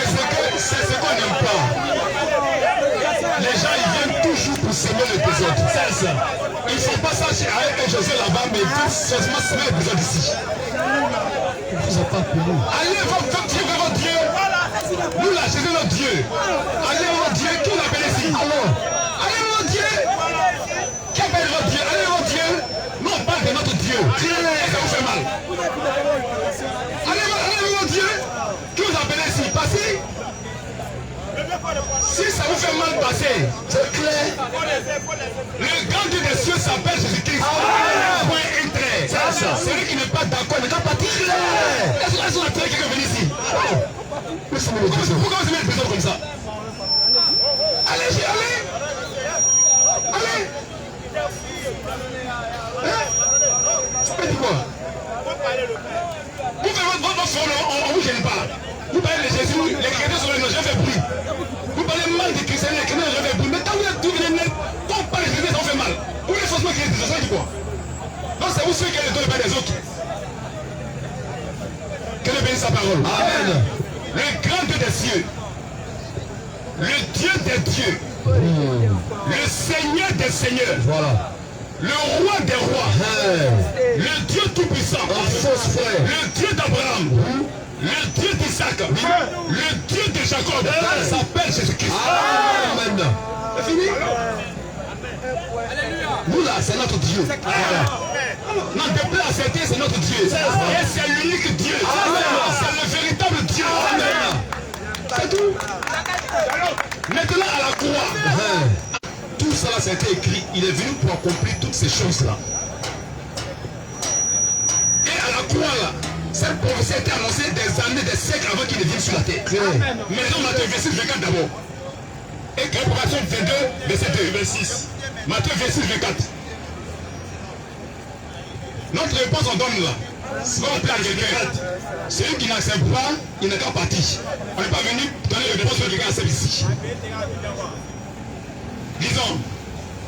C'est ce qu'on n'aime pas. Les gens ils viennent toujours pour semer le désordre. C'est ça. Ils ne font pas ça chez José là-bas, mais ils vont seulement semer le désordre ici. Vous n'avez pas pour nous. Allez votre Dieu vers votre Dieu. Nous là, Jésus notre Dieu. Allez votre Dieu. Qui l'appelle ici? Alors, allez votre Dieu. Qui appelle votre Dieu? Allez votre Dieu. Nous on parle de notre Dieu. Ça vous fait mal. Allez votre Dieu. Qui vous appelle ici? Passez. Si ça vous fait mal passer, c'est clair. Le grand Dieu des cieux s'appelle Jésus-Christ. Point et trait. C'est ça. Celui qui n'est pas d'accord ne doit pas dire. Est-ce qu'on a trouvé quelqu'un venu ici? Pourquoi vous mettez le présent comme ça? Allez. Ça peut dire quoi? Vous faites votre front, on ne vous gêne pas. Vous parlez de Jésus, les chrétiens sont les noms, je fais bruit. Vous parlez mal des chrétiens, les chrétiens, je fais bruit. Mais quand vous êtes tout venez, quand on parle de Jésus, ça vous fait mal. Vous voulez forcément qu'il y ait des gens qui quoi? Non, c'est vous ceux qui avez le don de pas des autres. Que Dieu bénisse sa parole. Amen. Le grand Dieu des cieux, le Dieu des dieux, le Seigneur des seigneurs. Voilà. Le roi des rois, le Dieu tout-puissant, le Dieu d'Abraham, le Dieu d'Isaac, le Dieu de Jacob, s'appelle Jésus-Christ. Amen. C'est fini? Nous là, c'est notre Dieu. Non, de plaît à certains, c'est notre Dieu. Et c'est l'unique Dieu. C'est le véritable Dieu. Amen. C'est tout. Maintenant à la croix. Tout ça là, ça a été écrit. Il est venu pour accomplir toutes ces choses-là. Et à la croix là, cette prophétie a été annoncée des années, des siècles avant qu'il ne vienne sur la terre. Mais non, Matthieu 26, 24 d'abord. Et Réparation 22, verset 2, 26. Matthieu 26, 24. Notre réponse on donne là. C'est pas on plaît à quelqu'un. Celui qui n'accepte pas, il n'est qu'à partir. On n'est pas venu donner les réponses que quelqu'un accepte ici. Disons,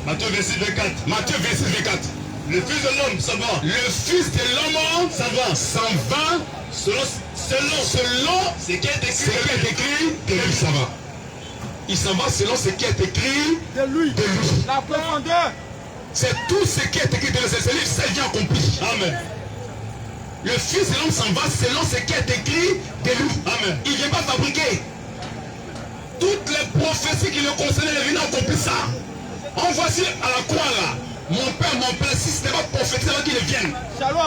Matthieu 26, 24. Matthieu 26, 24. Le Fils de l'homme s'en va. Le Fils de l'homme s'en va selon ce qui est écrit de lui. Ça va. Il s'en va selon ce qui est écrit de lui. La profondeur. C'est tout ce qui est écrit de lui. C'est lui qui s'est accompli. Amen. Le Fils de l'homme s'en va selon ce qui est écrit de lui. Amen. Il ne vient pas fabriquer. Toutes les prophéties qui le concernaient, il est venu accomplir ça. En voici à la croix là. Mon Père, si ce n'est pas prophétisé avant qu'il vienne.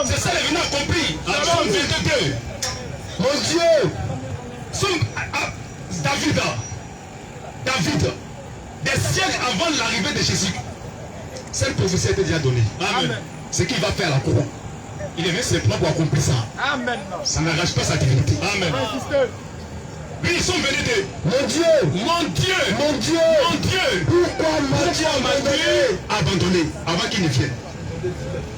C'est ça, il est venu accomplir. En Somme 22. Mon Dieu. David, des siècles avant l'arrivée de Jésus, cette prophétie a été déjà donnée. Amen. Ce qu'il va faire à la croix. Il est venu simplement pour accomplir ça. Amen. Ça n'arrache pas sa divinité. Amen. Ils sont venus de mon Dieu, pourquoi m'as-tu abandonné avant qu'il ne vienne?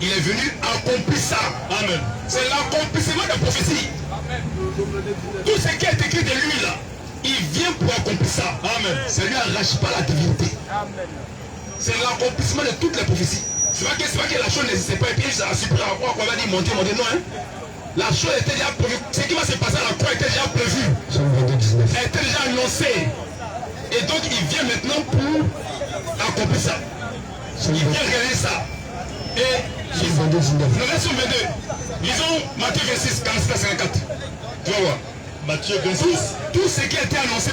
Il est venu accomplir ça. Amen. C'est l'accomplissement de la prophétie. Amen. Tout ce qui est écrit de lui là, il vient pour accomplir ça. Amen. Ça ne lui arrache pas la divinité. Amen. C'est l'accomplissement de toutes les prophéties. C'est pas que la chose n'existait pas et puis ça a surpris à quoi qu'on va dire monter, non hein. La chose était déjà prévue. Ce qui va se passer à la croix était déjà prévu. Elle était déjà annoncée. Et donc il vient maintenant pour accomplir ça. Il vient réaliser ça. Et le verset 22. Lisons Matthieu 26, 46 à 54. Tu vas voir. Matthieu 26. Tout ce qui a été annoncé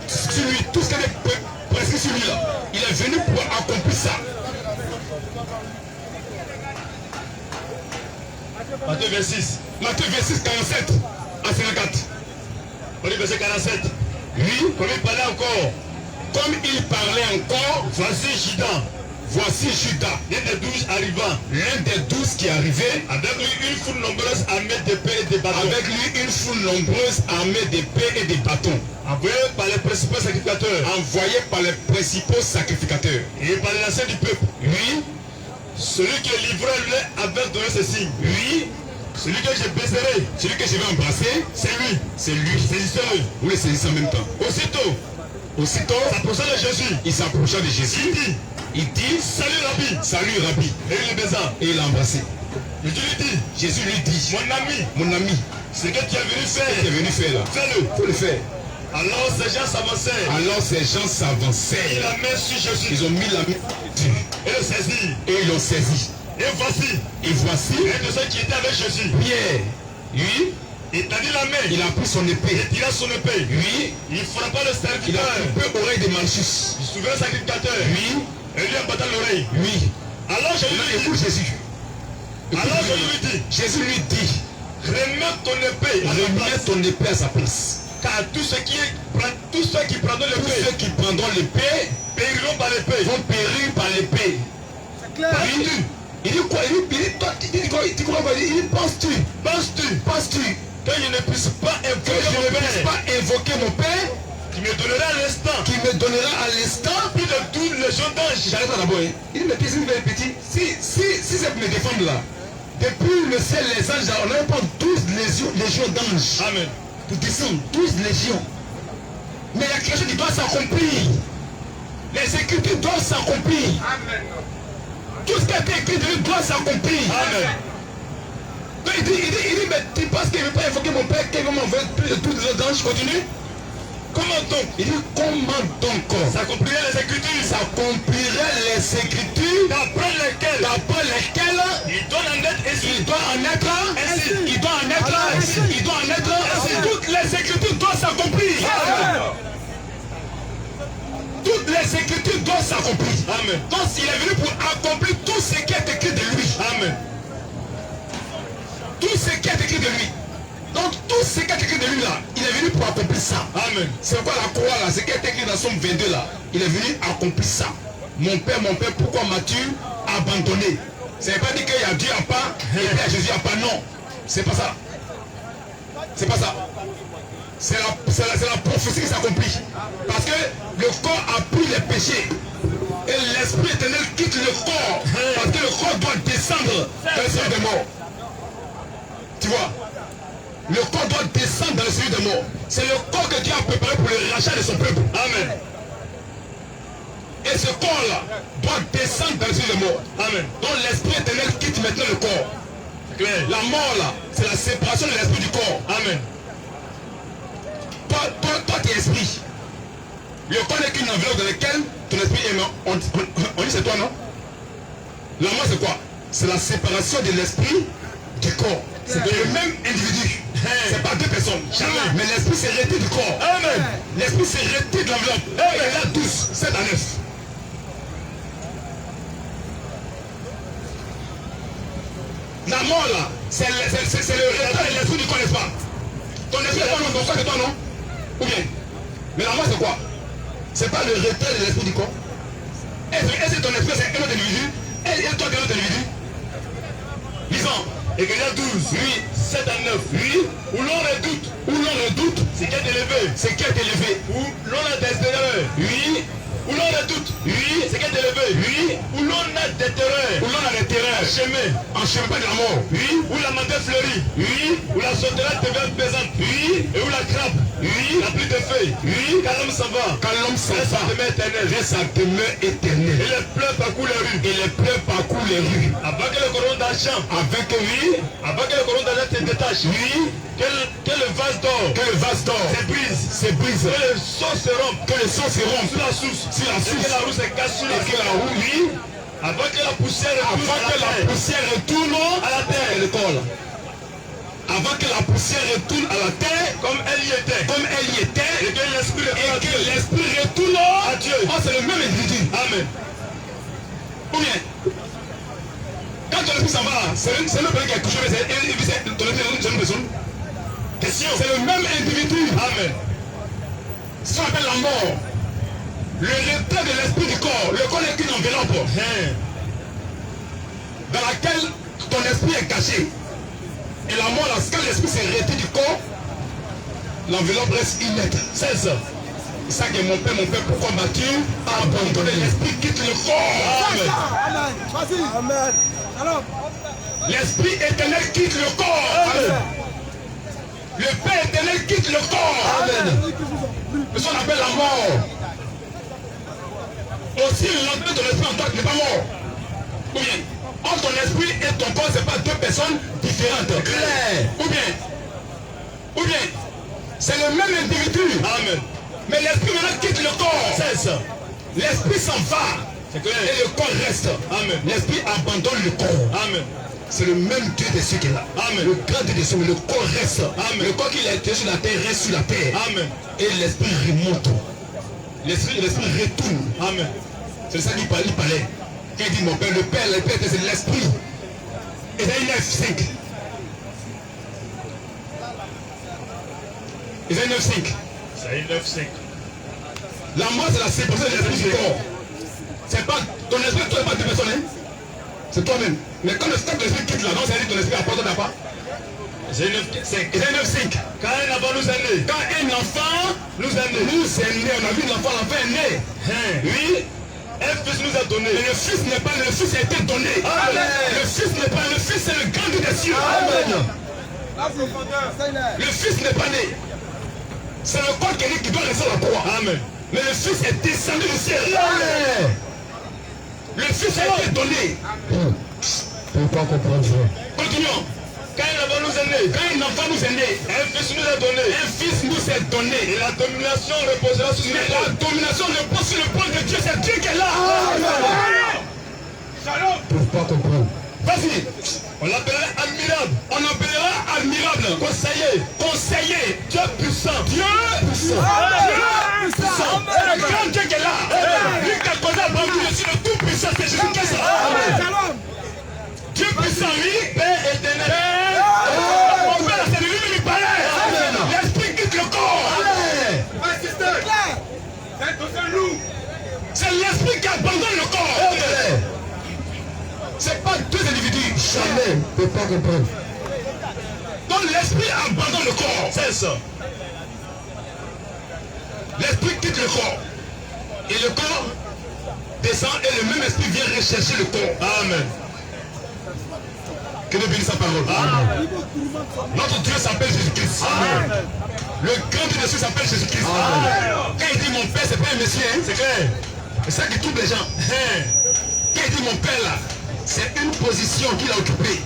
sur lui, tout ce qui a été prescrit sur lui là, il est venu pour accomplir ça. Matthieu 26. Matthieu 26, 47 à 54. On dit verset 47. Oui, Comme il parlait encore, comme il parlait encore, voici Judas, voici Judas, l'un des 12 arrivant, l'un des 12 qui arrivait, avec lui une foule nombreuse armée d'épées et de bâtons, avec lui une foule nombreuse armée d'épées et de bâtons, envoyé par les principaux sacrificateurs envoyé par les principaux sacrificateurs. et par les anciens du peuple. Oui, Celui qui est livré lui avait donné ce signe. oui, Celui que je baiserai, celui que je vais embrasser, c'est lui. c'est lui. Saisissez-le. Vous le saisissez en même temps. Aussitôt, S'approchant de Jésus, il s'approcha de Jésus. il dit, Il dit, salut Rabbi. salut Rabbi. Et il le baisa. Et il l'a embrassé. Jésus lui dit, Jésus lui dit, mon ami, mon ami, ce que tu es venu ce que tu es faire, venu faire là, fais-le. il faut le faire. Alors ces gens s'avancèrent. Alors ces gens Et s'avancèrent. la main sur Jésus. Ils ont mis la main dessus Et le saisit. et ils l'ont saisi. Et voici, Et voici un de ceux qui étaient avec Jésus. Pierre. Oui, Il tendit la main. il a pris son épée. Il tira son épée. Oui, Il frappa le il a serviteur. coupé l'oreille de Malchus. Il souvint le sacrificateur. Oui, Et lui abatta l'oreille. oui. Alors Jésus Maintenant, lui dit, écoute Jésus. alors Jésus lui dit, Jésus lui dit, remets ton épée à sa remets place. ton épée à sa place. Car tous ceux qui prendront Tous l'épée ceux qui prendront l'épée périront par l'épée. vont périr par l'épée. Oui. Il dit quoi? Il dit quoi? Il dit quoi? Il dit, penses-tu? Penses-tu Que je ne puisse pas que invoquer je mon ne puisse Père pas invoquer mon Père qui me donnera à l'instant qui me donnera à l'instant? plus de 12 légions d'anges. J'arrête là d'abord. Hein. Il dit, mais qu'est-ce que vous faites, petit? Si c'est pour me défendre là, depuis le ciel, les anges, là, on n'avait pas 12 légions d'anges Amen. pour descendre. 12 légions. Mais il y a quelque chose qui doit s'accomplir. Les écritures doivent s'accomplir. Tout ce qui a été écrit de lui doit s'accomplir. Amen. Donc il dit, mais tu penses qu'il ne veut pas invoquer mon Père, qu'il va m'envoyer plus de 12 légions d'anges? Continue. Comment donc Il dit, comment donc s'accomplirait les Écritures s'accomplirait les écritures d'après lesquelles il doit en être ainsi. Il doit en être ainsi. Toutes les écritures doivent s'accomplir. Toutes les écritures doivent s'accomplir. Amen. Donc il est venu pour accomplir tout ce qui est écrit de lui. Amen. Tout ce qui est écrit de lui. Donc tout ce qui est écrit de lui là, il est venu pour accomplir ça. Amen. C'est quoi la croix là? Ce qui est écrit dans Somme 22 là, il est venu accomplir ça. Mon père, pourquoi m'as-tu abandonné? Ça ne veut pas dire qu'il y a Dieu à part et puis il y a Jésus à part. Non, c'est pas ça. C'est pas ça. C'est la prophétie qui s'accomplit. Parce que le corps a pris les péchés. Et l'esprit éternel quitte le corps. Parce que le corps doit descendre dans le séjour des morts. Tu vois? Le corps doit descendre dans le séjour des morts. C'est le corps que Dieu a préparé pour le rachat de son peuple. Amen. Et ce corps-là doit descendre dans le séjour des morts. Amen. Donc l'esprit éternel quitte maintenant le corps. C'est clair. La mort là, c'est la séparation de l'esprit du corps. Amen. Toi tu es esprit. Le corps n'est qu'une enveloppe dans laquelle ton esprit est mort. On dit c'est toi, non? La mort c'est quoi? C'est la séparation de l'esprit du corps. C'est le même individu. C'est pas deux personnes. Jamais. Mais l'esprit s'est retiré du corps. Amen. L'esprit s'est retiré de l'enveloppe. Et là 12, 7 à 9. La mort là, c'est le retard de l'esprit du corps, n'est-ce pas? Ton esprit est toi, non? Ton corps c'est toi, non? Ou bien? Mais la mort c'est quoi? C'est pas le retrait de l'esprit du corps. Est-ce que ton esprit c'est un autre individu? Et toi t'es un autre individu? Lisons. Égrésia 12. Oui. 7 à 9. Oui. Où l'on redoute Où l'on redoute ce qui est élevé. ce qui est élevé. Où l'on a des erreurs. Oui. Où l'on redoute Oui. ce qui est élevé. Oui. Où l'on a des terreurs. Où l'on a des terreurs. Chemin. En chemin pas de la mort. Oui. Où la menthe fleurit. Oui. Où la sauterelle devient pesante. Oui. Et où la crabe. Oui. La pluie de feuilles. Oui. Quand l'homme s'en va. Quand l'homme s'en Reste va, sa demeure éternelle. reste sa demeure éternelle. Et les pleurs parcourent les rues. Et les pleurs parcourent les rues. Avant que le coron d'argent. Avec oui. Avant que le coron d'argent se détache. Oui. Que le vase d'or Que le vase d'or se brise. se brise. Que le sang se rompe. Que le sang se rompe. Sur la source. Sur la Et source. que la roue se casse sur la Et que la roue, oui. Avant que la poussière retourne Avant que la poussière retourne à la terre. le corps là. Avant que la poussière retourne à la terre, l'esprit s'en va, c'est le père qui a couché, mais c'est une jeune personne. Question. C'est le même individu. Amen. Ce qu'on appelle la mort. Le retrait de l'esprit du corps. Le corps n'est qu'une enveloppe dans laquelle ton esprit est caché. Et la mort, quand l'esprit s'est retiré du corps, l'enveloppe reste inerte. C'est ça. C'est ça que mon père, pourquoi m'as-tu abandonné? L'esprit quitte le corps. Amen. Amen. Alors, l'esprit éternel quitte le corps. Amen. Le Père éternel quitte le corps. Amen. C'est ce qu'on appelle la mort. Aussi, l'entrée de ton esprit en toi n'est pas mort. Ou bien, entre ton esprit et ton corps, ce n'est pas deux personnes différentes. Claire. Ou bien, c'est le même individu. Amen. Mais l'esprit maintenant quitte le corps. C'est ça. L'esprit s'en va. Et le corps reste. Amen. L'esprit abandonne le corps. Amen. C'est le même Dieu de ceux qui est là. Amen. Le grand Dieu de ceux, mais le corps reste. Amen. Le corps qui a été sur la terre reste sur la terre. Amen. Et l'esprit remonte. L'esprit retourne. Amen. C'est ça qu'il parlait. Quand il dit mon père, le père, c'est l'esprit. Ésaïe 9:5. Ésaïe 9:5. Ésaïe 9:5. La mort, c'est la séparation de l'esprit du corps. C'est pas ton esprit, toi, pas deux personnes, hein? C'est toi-même. Mais quand l'esprit quitte là, non, ça veut dire que ton esprit apporte pas. Ésaïe 9:5. Ésaïe 9:5. Quand un enfant nous est né. Quand un enfant nous est né, on a vu l'enfant est né. Oui. Un fils nous a donné. Mais le fils n'est pas, le fils a été donné. Amen. Le fils n'est pas, le fils c'est le grand Dieu des cieux. Amen. Le fils n'est pas né. C'est le corps qui doit rester à la croix. Amen. Mais le fils est descendu du ciel. Amen. Le fils a été donné. Je ne peux pas comprendre. Continuons. Quand un enfant nous est né. Quand un enfant nous est né, Un fils nous a donné. un fils nous est donné. Et la domination reposera sur Mais nous. la domination repose sur le point de Dieu. C'est Dieu qui est là. Shalom. Je ne peux pas comprendre. Vas-y. On l'appellera admirable. On appellera admirable. Conseiller. Conseiller. Dieu puissant. Dieu puissant. Dieu puissant. C'est le grand Dieu qui est là. Lui qui a causé Abraham, je suis le tout puissant. C'est Jésus-Christ. Dieu puissant, lui. Père éternel. Mon père, c'est lui qui parlait. L'esprit quitte le corps. C'est l'esprit qui abandonne le corps. C'est pas deux individus. Jamais. Je ne peux pas comprendre. Donc l'esprit abandonne le corps. C'est ça. L'esprit quitte le corps. Et le corps descend et le même esprit vient rechercher le corps. Amen. Que Dieu bénisse sa parole. Amen. Notre Dieu s'appelle Jésus-Christ. Amen. Le grand Dieu de Dieu s'appelle Jésus-Christ. Quand il dit mon père, c'est pas un monsieur. Hein? C'est clair. C'est ça qui trouble les gens. Quand il dit mon père là, c'est une position qu'il a occupée.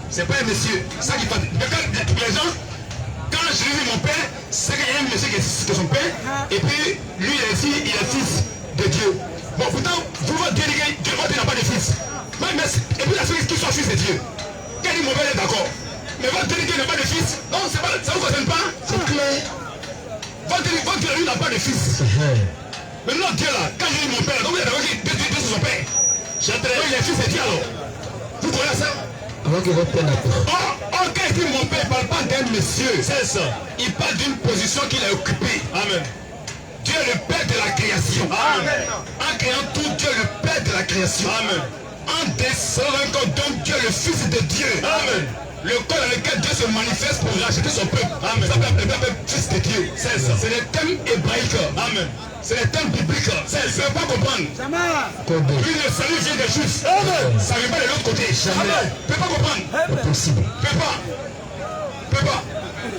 C'est pas un monsieur. Ça qui fait. Les gens, quand je dis mon père, c'est qu'il y a un monsieur qui est son père. Et puis lui il est ici, il est fils de Dieu. Bon, pourtant, vous votre Dieu n'a pas de fils. Et puis la seule qui soit fils de Dieu. Quand il dit mon père est d'accord. Mais votre Dieu n'a pas de fils. Non, c'est pas, ça ne vous concerne pas. C'est clair. Votre Dieu lui n'a pas de fils. Mais notre Dieu là, quand je dis mon père, donc vous êtes d'accord que Dieu c'est son père. Donc il est fils de Dieu alors. Vous connaissez ça? Avant que votre père n'a pas. Or, quand il dit mon père, il ne parle pas d'un monsieur. C'est ça. Il parle d'une position qu'il a occupée. Amen. Dieu est le Père de la création. Amen. En créant tout, Dieu est le Père de la création. Amen. En descendant encore, donc Dieu est le Fils de Dieu. Amen. Le corps dans lequel Dieu se manifeste pour racheter son peuple. Amen. Ça s'appelle le peuple Fils de Dieu. C'est ça. C'est les thèmes hébraïques. Amen. C'est les thèmes bibliques. Ça ne peut pas comprendre. Comment? Puis le salut vient des Juifs. Amen. Ça ne vient pas de l'autre côté. Amen. Ne peut pas comprendre. Impossible. Peut pas. Peut pas.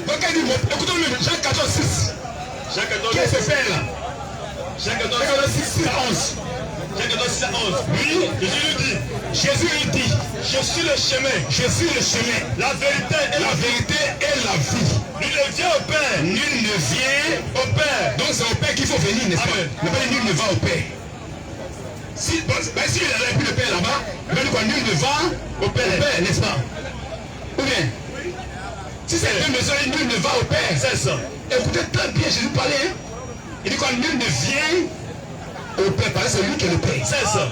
Donc quand il dit, écoutons le Jean 14:6. Jean 14. Qui est ce père là? Jean 14. Jean 14:6 à 11. Jean 14, 6 à 11. Oui, Jésus lui dit, Je suis le chemin, je suis le chemin, la vérité et la vérité et la vie. Nul ne vient au Père. Nul ne vient Au Père. Donc c'est au Père qu'il faut venir, n'est-ce pas? Amen. Ne pas dire nul ne va au Père. Si il a plus le Père là-bas, il va dire quoi? Nul ne va au Père, n'est-ce pas? Ou bien, si c'est deux messieurs, nul ne va au Père. C'est ça. Écoutez très bien Jésus parler. Hein? Il dit quoi? Nul ne vient au Père, parce que c'est lui qui est le Père. C'est ça.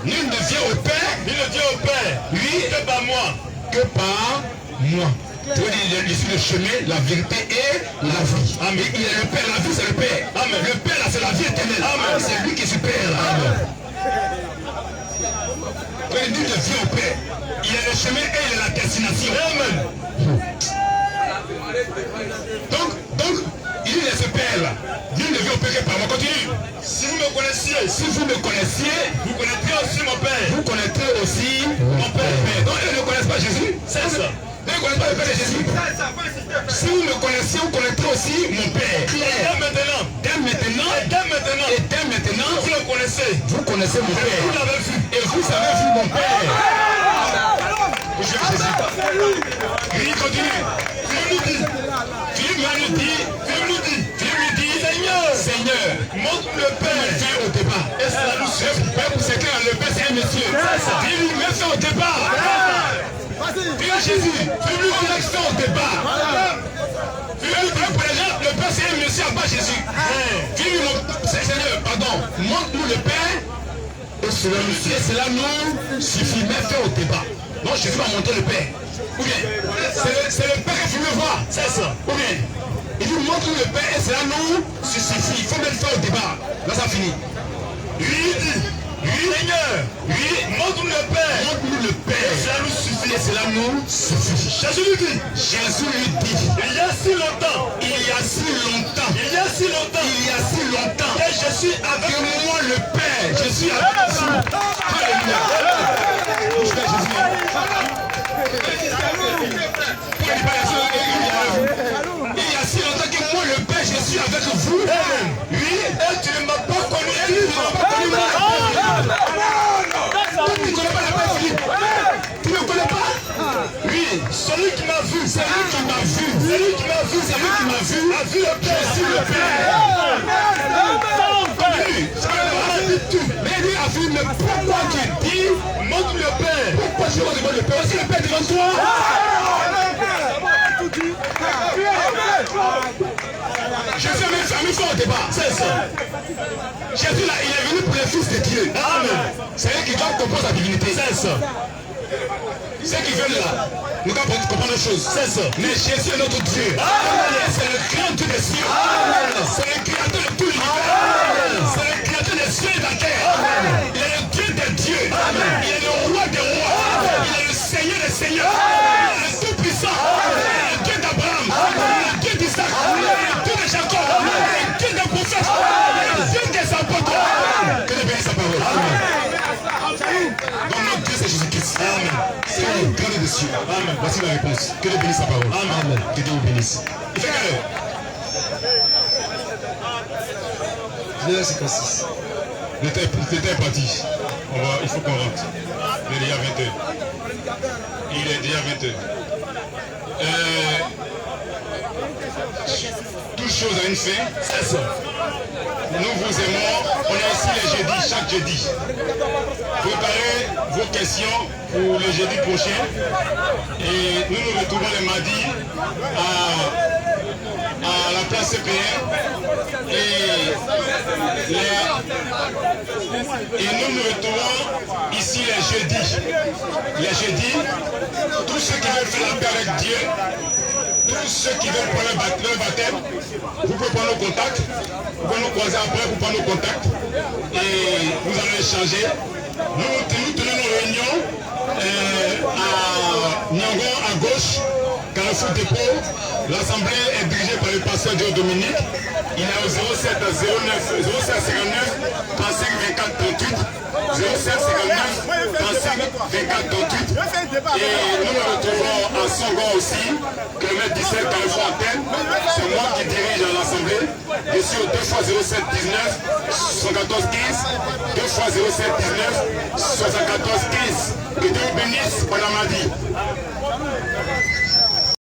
Nul ne vient au Père. Nul ne vient au Père. Oui. Que par moi. Que par moi. Tu veux dire, je suis le chemin, la vérité et la vie. Amen. Il est le Père, la vie c'est le Père. Amen. Le Père là c'est la vie éternelle. Amen. C'est lui qui est super là. Amen. Nul ne vient au Père. Il est le chemin et il est la destination. Amen. Donc, il est ce Père là. Nul ne vient au Père que par moi. Continue. Si vous me connaissiez, Si vous me connaissiez, vous connaîtrez aussi mon Père. vous connaîtrez aussi mon Père. Donc ils ne connaissent pas Jésus. C'est ça. Ils ne connaissent pas le Père de Jésus. Si vous me connaissez, vous connaîtrez aussi mon Père. Dès maintenant. Dès maintenant, Dès maintenant. et dès maintenant, Vous le connaissez. vous connaissez mon Vous Père. l'avez vu. Et vous avez vu mon Père. Vous suivez Jésus. Il continue. Philippe nous dit, Seigneur, Montre le Père. viens au départ. Et cela nous suit. Père pour c'est clair, le Père c'est un monsieur. Dis-lui, mais fais au départ. Dis à Jésus, dis-lui, fais au départ. Dis-lui, pour les gens, le Père c'est un monsieur à part Jésus. Dis-lui, Seigneur, pardon, montre-nous le Père. Et cela nous suffit, mais fais au départ. Non, Jésus va montrer le Père. Ou bien, c'est le Père que tu veux voir. C'est ça. Ou bien, il dit montre-nous le Père et cela nous suffit. Il faut même faire au départ. Là, ça finit. Lui dit, Seigneur, montre-nous le Père. Montre-nous le Père. Et cela nous suffit. Et cela nous suffit. Jésus lui dit, il y a si longtemps, il y a si longtemps, il y a si longtemps, il y a si longtemps que je suis avec que moi le Père, je suis avec vous. Alléluia. Je fais Jésus. Il y a si longtemps que moi le Père, je suis avec vous. lui et tu ne m'as pas connu. Et lui ne m'a pas connu. Tu ne connais pas le Père Philippe. Tu ne connais pas? Oui. Celui qui m'a vu, C'est lui qui m'a vu. celui qui m'a vu, C'est lui qui m'a vu. a vu le Père. Je suis le Père. Mais lui a vu, mais pourquoi tu dis, Montre le Père. pourquoi tu vois devant le Père? Aussi le Père devant toi. Jésus a même fait au départ. C'est ça. Jésus là, il est venu pour les fils de Dieu. Amen. C'est eux qui doivent comprendre sa divinité. C'est ça. Ceux qui veulent là, nous devons comprendre les choses. C'est ça. Mais Jésus est notre Dieu. C'est le créateur des cieux. C'est le créateur de tout l'univers. C'est le créateur des cieux et de la terre. Il est le Dieu des dieux. Il est le roi des rois. Il est le Seigneur des seigneurs. Il est le tout-puissant. Il est le Dieu d'Abraham. Il est le Dieu d'Isaac. Il est le Dieu de Jacob. Il est le Dieu des prophètes. Il est le Dieu des apôtres. Que Dieu bénisse sa parole. Donc notre Dieu c'est Jésus-Christ. Amen. C'est le grand des cieux. Amen. Voici la réponse. Que Dieu bénisse sa parole. Amen. Que Dieu vous bénisse. Il fait quelle heure? 10h56. Le temps est parti. Il faut qu'on rentre. Il est déjà 20h. Il est déjà 20h. Toute chose a une fin. C'est ça. Nous vous aimons. On est ici les jeudis, chaque jeudi. Préparez vos questions pour le jeudi prochain. Et nous nous retrouvons le mardi à la place CPR. Et nous nous retrouvons ici les jeudis. Les jeudis, tous ceux qui veulent faire la paix avec Dieu, tous ceux qui veulent prendre leur baptême, vous pouvez prendre nos contacts, vous pouvez nous croiser après, vous prenez nos contacts et nous allons échanger. Nous tenons nos réunions à Nyangon à gauche, Carrefour Dépôt. L'assemblée est dirigée par le pasteur Dieu Dominique. Il est au 07 09 07 59 35 24 38 07 59 35 24 38. Et nous nous retrouvons à Songon aussi, kilomètre 17 Carrefour Antenne. C'est moi qui dirige l'assemblée. Je suis au 2 x 07 19 74 15 2 x 07 19 74 15. Que Dieu bénisse pendant ma vie.